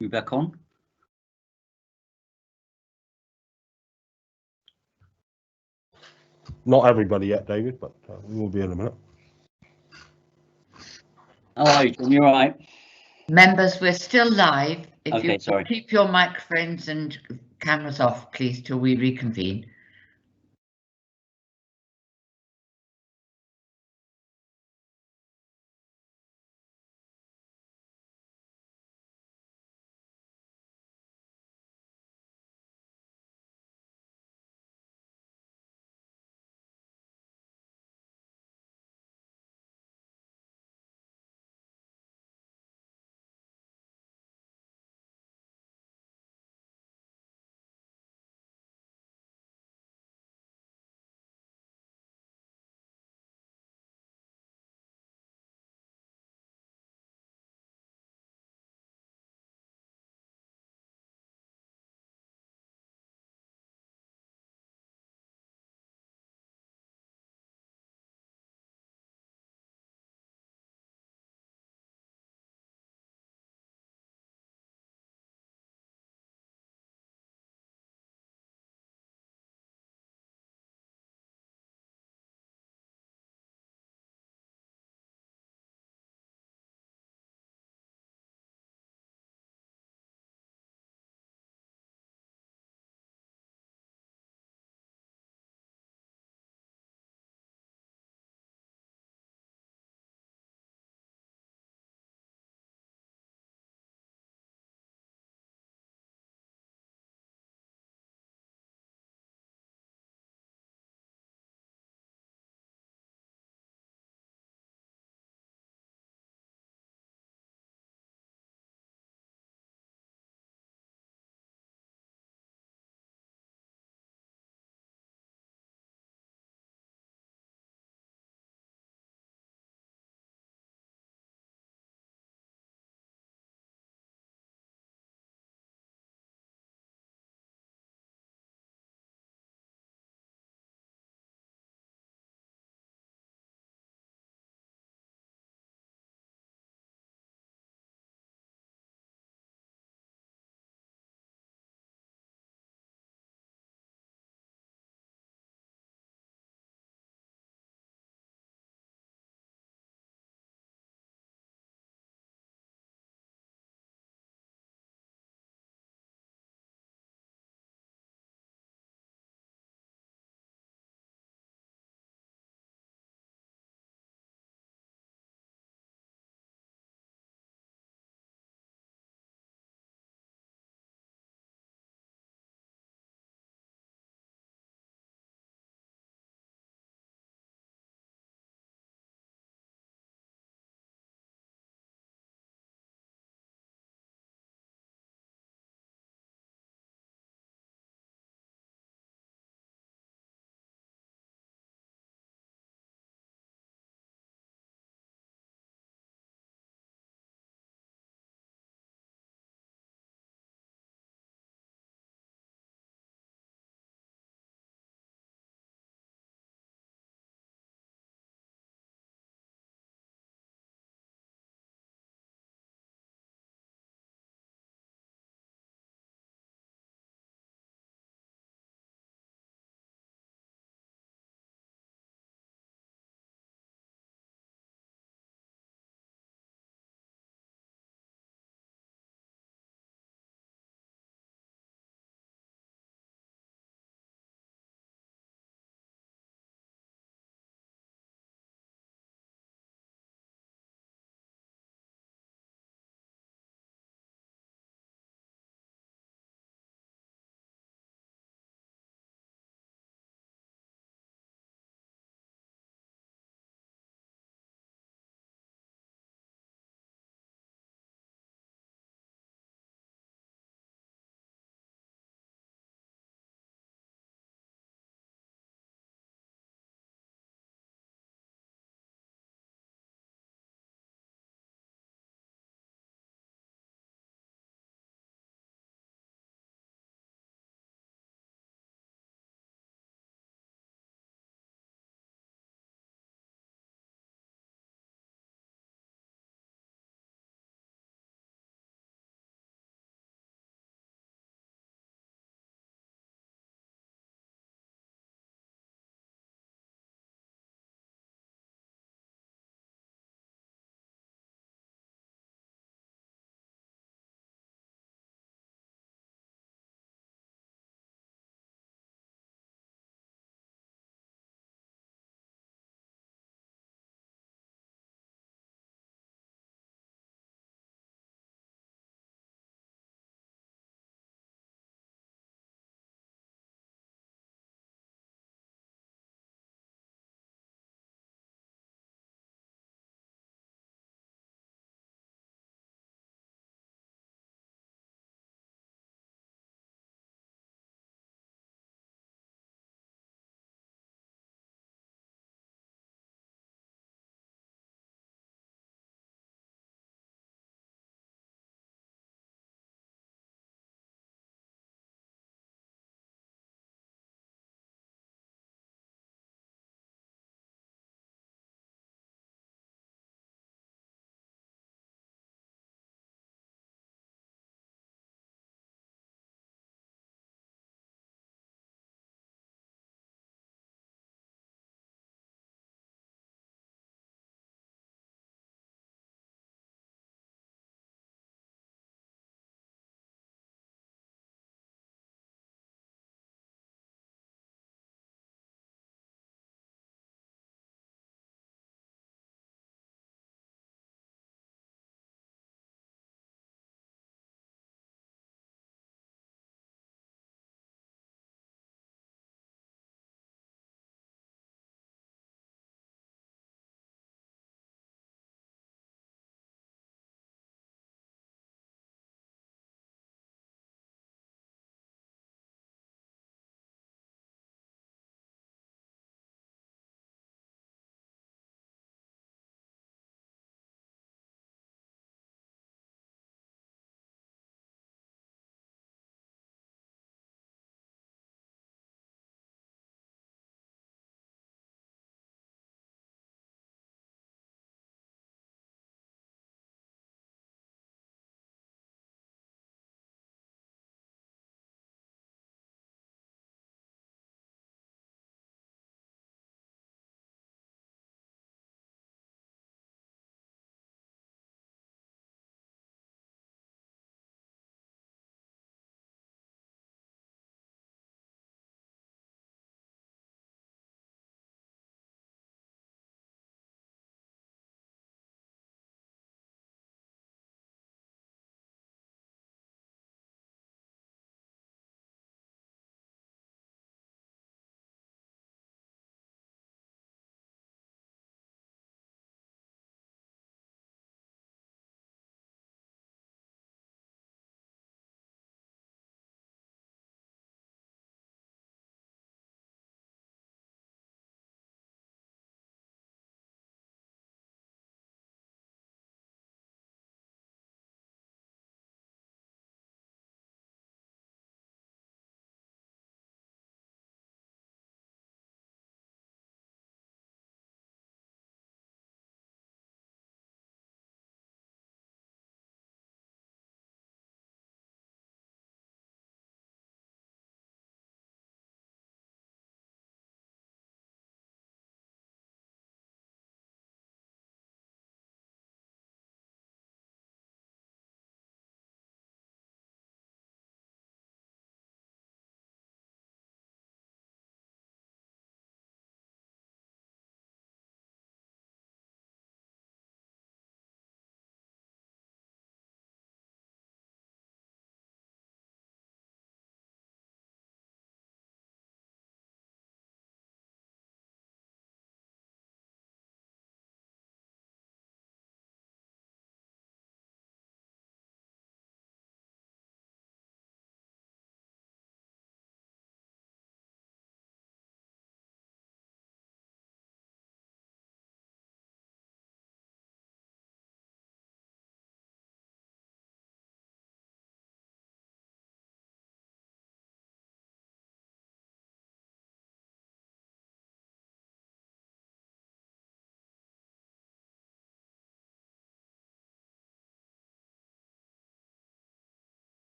S4: You back on?
S11: Not everybody yet, David, but we will be in a minute.
S4: How are you, John? You all right?
S1: Members, we're still live. If
S4: Okay,
S1: you
S4: sorry.
S1: keep your microphones and cameras off, please, till we reconvene.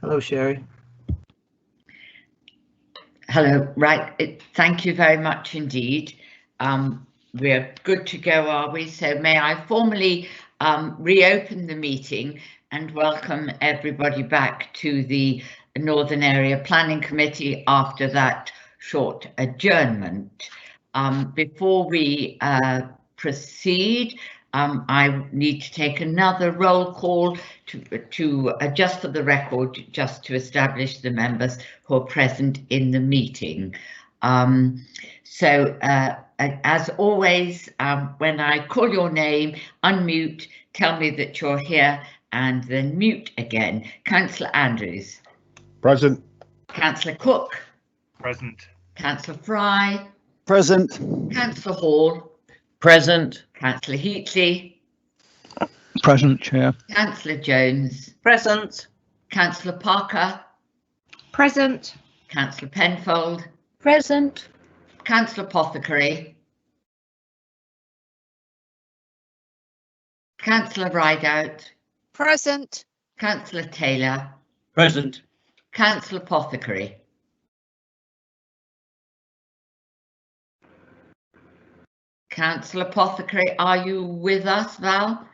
S2: Hello, Sherry.
S1: Hello, right, thank you very much indeed. We're good to go, are we? So may I formally reopen the meeting and welcome everybody back to the Northern Area Planning Committee after that short adjournment. Before we proceed, I need to take another roll call to just for the record, just to establish the members who are present in the meeting. As always, when I call your name, unmute, tell me that you're here, and then mute again. Councillor Andrews.
S11: Present.
S1: Councillor Cook.
S12: Present.
S1: Councillor Fry.
S17: Present.
S1: Councillor Hall.
S13: Present.
S1: Councillor Heatley.
S15: Present, Chair.
S1: Councillor Jones.
S18: Present.
S1: Councillor Parker.
S14: Present.
S1: Councillor Penfold.
S14: Present.
S1: Councillor Apothecary. Councillor Rideout.
S16: Present.
S1: Councillor Taylor.
S4: Present.
S1: Councillor Apothecary. Councillor Apothecary, are you with us, Val?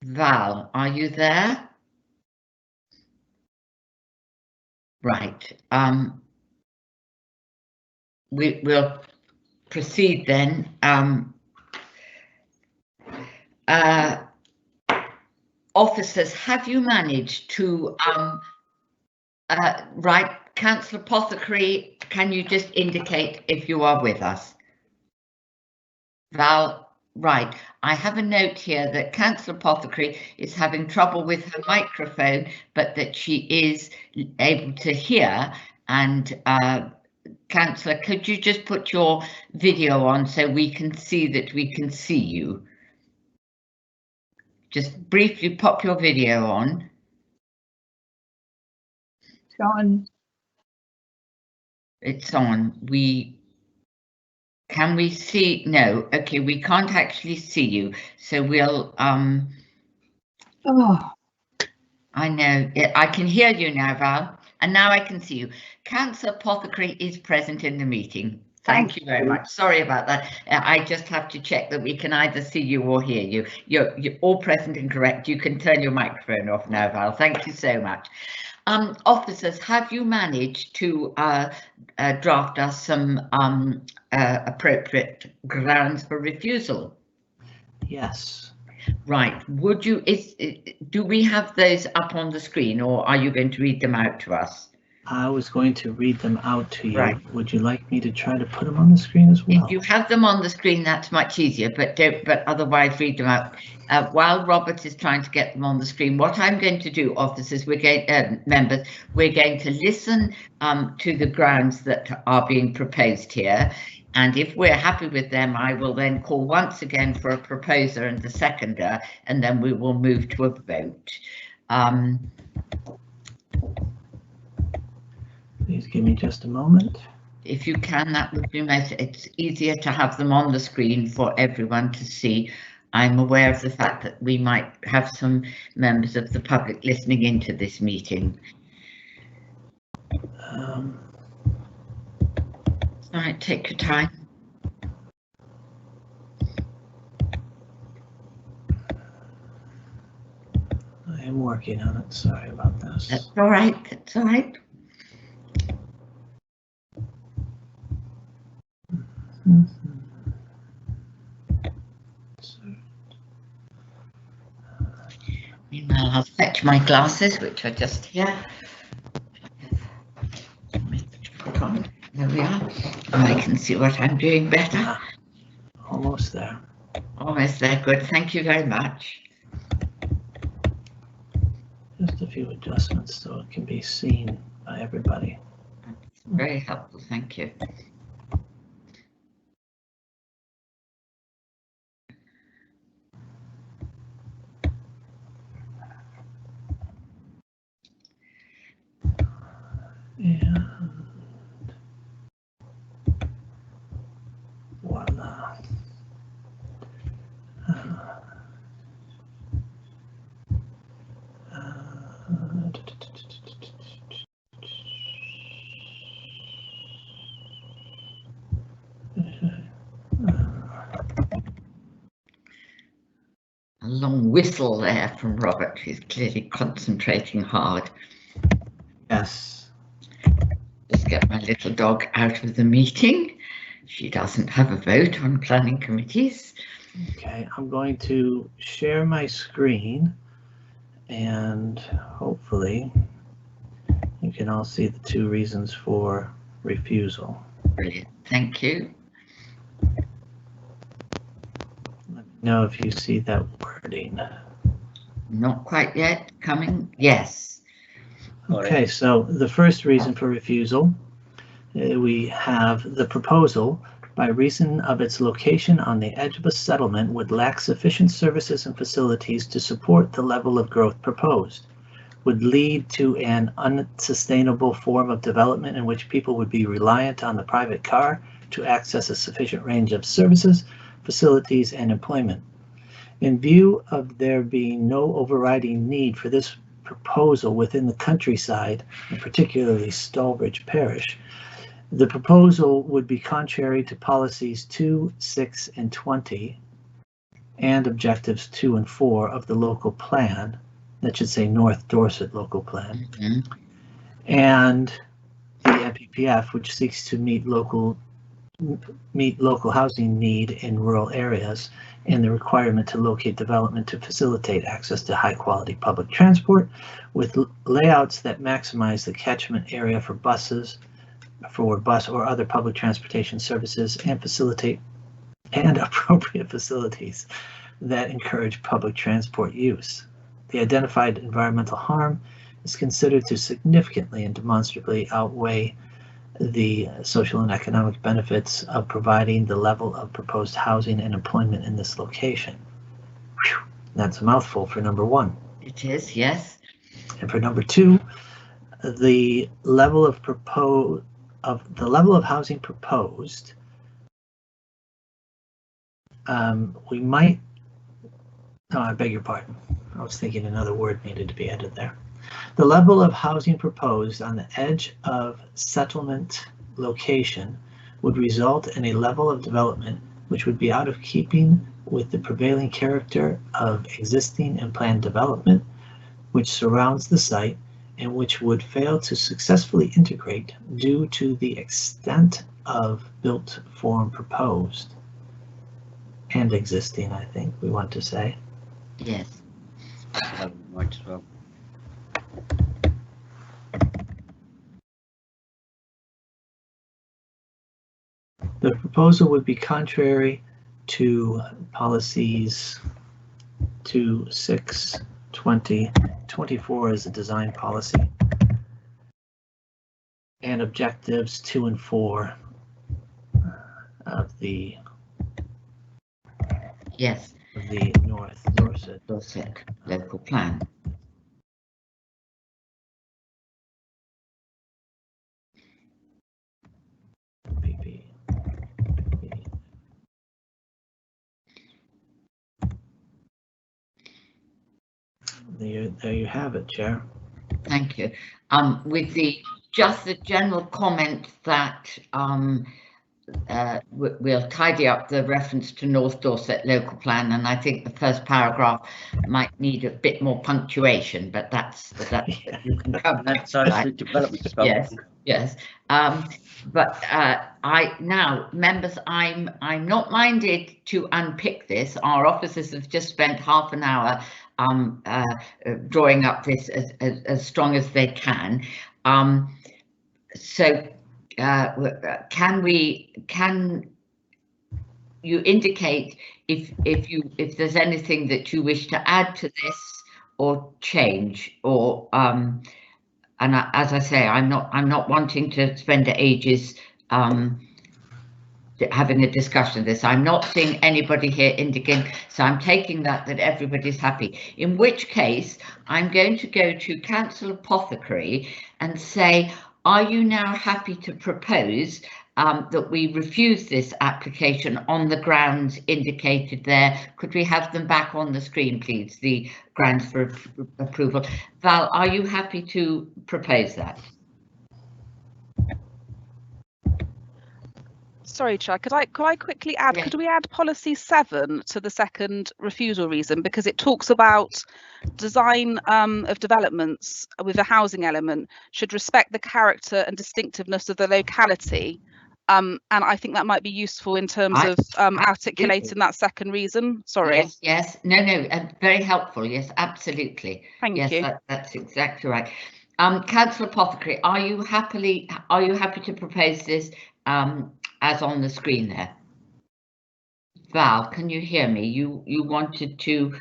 S1: Val, are you there? Right. We'll proceed then. Officers, have you managed to right, Councillor Apothecary, can you just indicate if you are with us? Val, right. I have a note here that Councillor Apothecary is having trouble with her microphone, but that she is able to hear. And Councillor, could you just put your video on so we can see that we can see you? Just briefly pop your video on.
S6: It's on.
S1: It's on. Can we see? No. Okay, we can't actually see you. So we'll
S6: Oh,
S1: I know. I can hear you now, Val, and now I can see you. Councillor Apothecary is present in the meeting. Thank you very much. Sorry about that. I just have to check that we can either see you or hear you. You're all present and correct. You can turn your microphone off now, Val. Thank you so much. Officers, have you managed to draft us some appropriate grounds for refusal?
S2: Yes.
S1: Right. Would you? Do we have those up on the screen, or are you going to read them out to us?
S2: I was going to read them out to you.
S1: Right.
S2: Would you like me to try to put them on the screen as well?
S1: If you have them on the screen, that's much easier, but otherwise read them out. While Robert is trying to get them on the screen, what I'm going to do, officers, members, we're going to listen to the grounds that are being proposed here. And if we're happy with them, I will then call once again for a proposer and a seconder, and then we will move to a vote.
S2: Please give me just a moment.
S1: If you can, that would be nice. It's easier to have them on the screen for everyone to see. I'm aware of the fact that we might have some members of the public listening into this meeting. All right, take your time.
S2: I am working on it. Sorry about this.
S1: That's all right. That's all right. Meanwhile, I'll fetch my glasses, which are just here. There we are. I can see what I'm doing better.
S2: Almost there.
S1: Almost there. Good. Thank you very much.
S2: Just a few adjustments so it can be seen by everybody.
S1: That's very helpful. Thank you.
S2: And voila.
S1: long whistle there from Robert, who's clearly concentrating hard.
S2: Yes.
S1: Just get my little dog out of the meeting. She doesn't have a vote on planning committees.
S2: Okay, I'm going to share my screen and hopefully you can all see the 2 reasons for refusal.
S1: Brilliant, thank you.
S2: Let me know if you see that wording.
S1: Not quite yet, coming, yes.
S2: Okay, so the first reason for refusal, we have the proposal by reason of its location on the edge of a settlement would lack sufficient services and facilities to support the level of growth proposed, would lead to an unsustainable form of development in which people would be reliant on the private car to access a sufficient range of services, facilities, and employment. In view of there being no overriding need for this proposal within the countryside, and particularly Stallbridge Parish, the proposal would be contrary to policies 2, 6, and 20 and objectives 2 and 4 of the local plan. That should say North Dorset local plan. And the NPPF, which seeks to meet local housing need in rural areas and the requirement to locate development to facilitate access to high quality public transport with layouts that maximize the catchment area for bus or other public transportation services and facilitate and appropriate facilities that encourage public transport use. The identified environmental harm is considered to significantly and demonstrably outweigh the social and economic benefits of providing the level of proposed housing and employment in this location. Whew, that's a mouthful for number 1.
S1: It is, yes.
S2: And for number 2, the level of housing proposed, we might, oh, I beg your pardon. I was thinking another word needed to be added there. The level of housing proposed on the edge of settlement location would result in a level of development which would be out of keeping with the prevailing character of existing and planned development which surrounds the site and which would fail to successfully integrate due to the extent of built form proposed and existing, I think we want to say.
S1: Yes.
S4: Right as well.
S2: The proposal would be contrary to policies 2, 6, 20, 24 is a design policy, and objectives 2 and 4 of the North Dorset
S1: local plan.
S2: There you have it, Chair.
S1: Thank you. With just the general comment that we'll tidy up the reference to North Dorset local plan, and I think the first paragraph might need a bit more punctuation, but that's you can cover that.
S4: The development stuff.
S1: Yes. But now, members, I'm not minded to unpick this. Our officers have just spent half an hour drawing up this as strong as they can. So can you indicate if there's anything that you wish to add to this or change, or and as I say, I'm not wanting to spend ages having a discussion of this. I'm not seeing anybody here indicating, so I'm taking that everybody's happy. In which case, I'm going to go to Councillor Apothecary and say, are you now happy to propose that we refuse this application on the grounds indicated there? Could we have them back on the screen, please, the grounds for approval? Val, are you happy to propose that?
S10: Sorry, Chair, could I quickly add, could we add policy 7 to the second refusal reason, because it talks about design of developments with a housing element should respect the character and distinctiveness of the locality, and I think that might be useful in terms of articulating that second reason. Sorry.
S1: Yes, no, very helpful. Yes, absolutely.
S10: Thank
S1: you. That's exactly right. Councillor Apothecary, are you happy to propose this as on the screen there? Val, can you hear me? You wanted to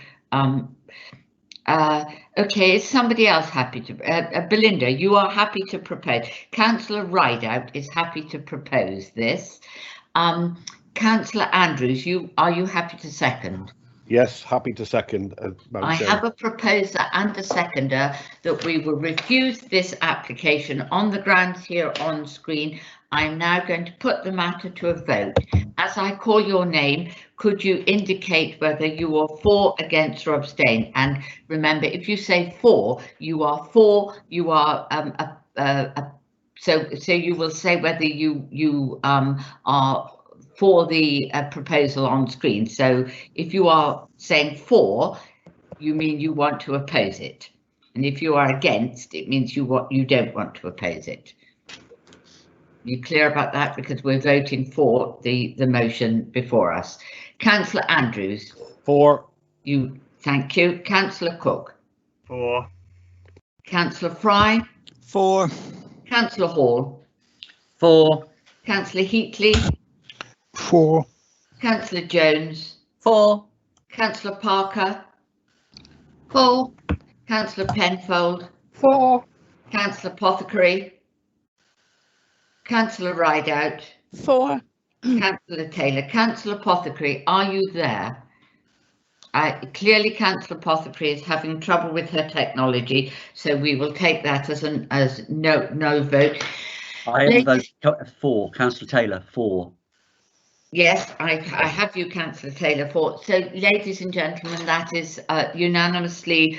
S1: okay, is somebody else happy to Belinda, you are happy to propose. Councillor Rideout is happy to propose this. Councillor Andrews, are you happy to second?
S11: Yes, happy to second.
S1: I have a proposer and a seconder that we will refuse this application on the grounds here on screen. I'm now going to put the matter to a vote. As I call your name, could you indicate whether you are for, against, or abstain? And remember, if you say for, you are for. You are so you will say whether you are for the proposal on screen. So if you are saying for, you mean you want to oppose it, and if you are against, it means you don't want to oppose it. You clear about that, because we're voting for the motion before us. Councillor Andrews.
S11: For.
S1: Thank you. Councillor Cook.
S12: For.
S1: Councillor Fry.
S17: For.
S1: Councillor Hall.
S13: For.
S1: Councillor Heatley.
S15: For.
S1: Councillor Jones.
S13: For.
S1: Councillor Parker. For. Councillor Penfold.
S14: For.
S1: Councillor Apothecary. Councillor Rideout.
S16: For.
S1: Councillor Taylor. Councillor Apothecary, are you there? Clearly Councillor Apothecary is having trouble with her technology, so we will take that as no vote.
S4: I am voting for. Councillor Taylor, for.
S1: Yes, I have you, Councillor Taylor, for. So, ladies and gentlemen, that is unanimously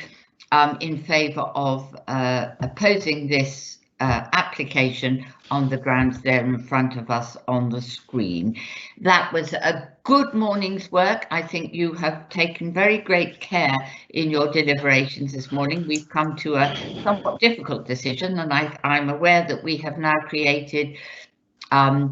S1: in favour of opposing this application on the grounds there in front of us on the screen. That was a good morning's work. I think you have taken very great care in your deliberations this morning. We've come to a somewhat difficult decision, and I'm aware that we have now created a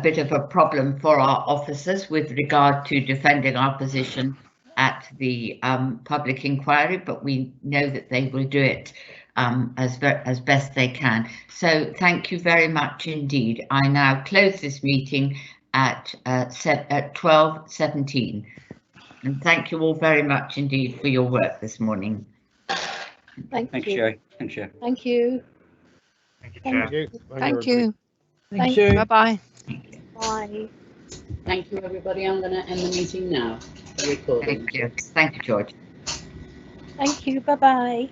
S1: bit of a problem for our officers with regard to defending our position at the public inquiry, but we know that they will do it as best they can. So thank you very much indeed. I now close this meeting at 12:17, and thank you all very much indeed for your work this morning.
S14: Thank you.
S4: Sherry. Thanks, Sherry.
S14: Thank you.
S12: Thank you, Chair.
S16: Thank you.
S10: Thank you.
S16: Bye-bye.
S14: Bye.
S3: Thank you, everybody. I'm going to end the meeting now. The recording.
S1: Thank you, George.
S14: Thank you. Bye-bye.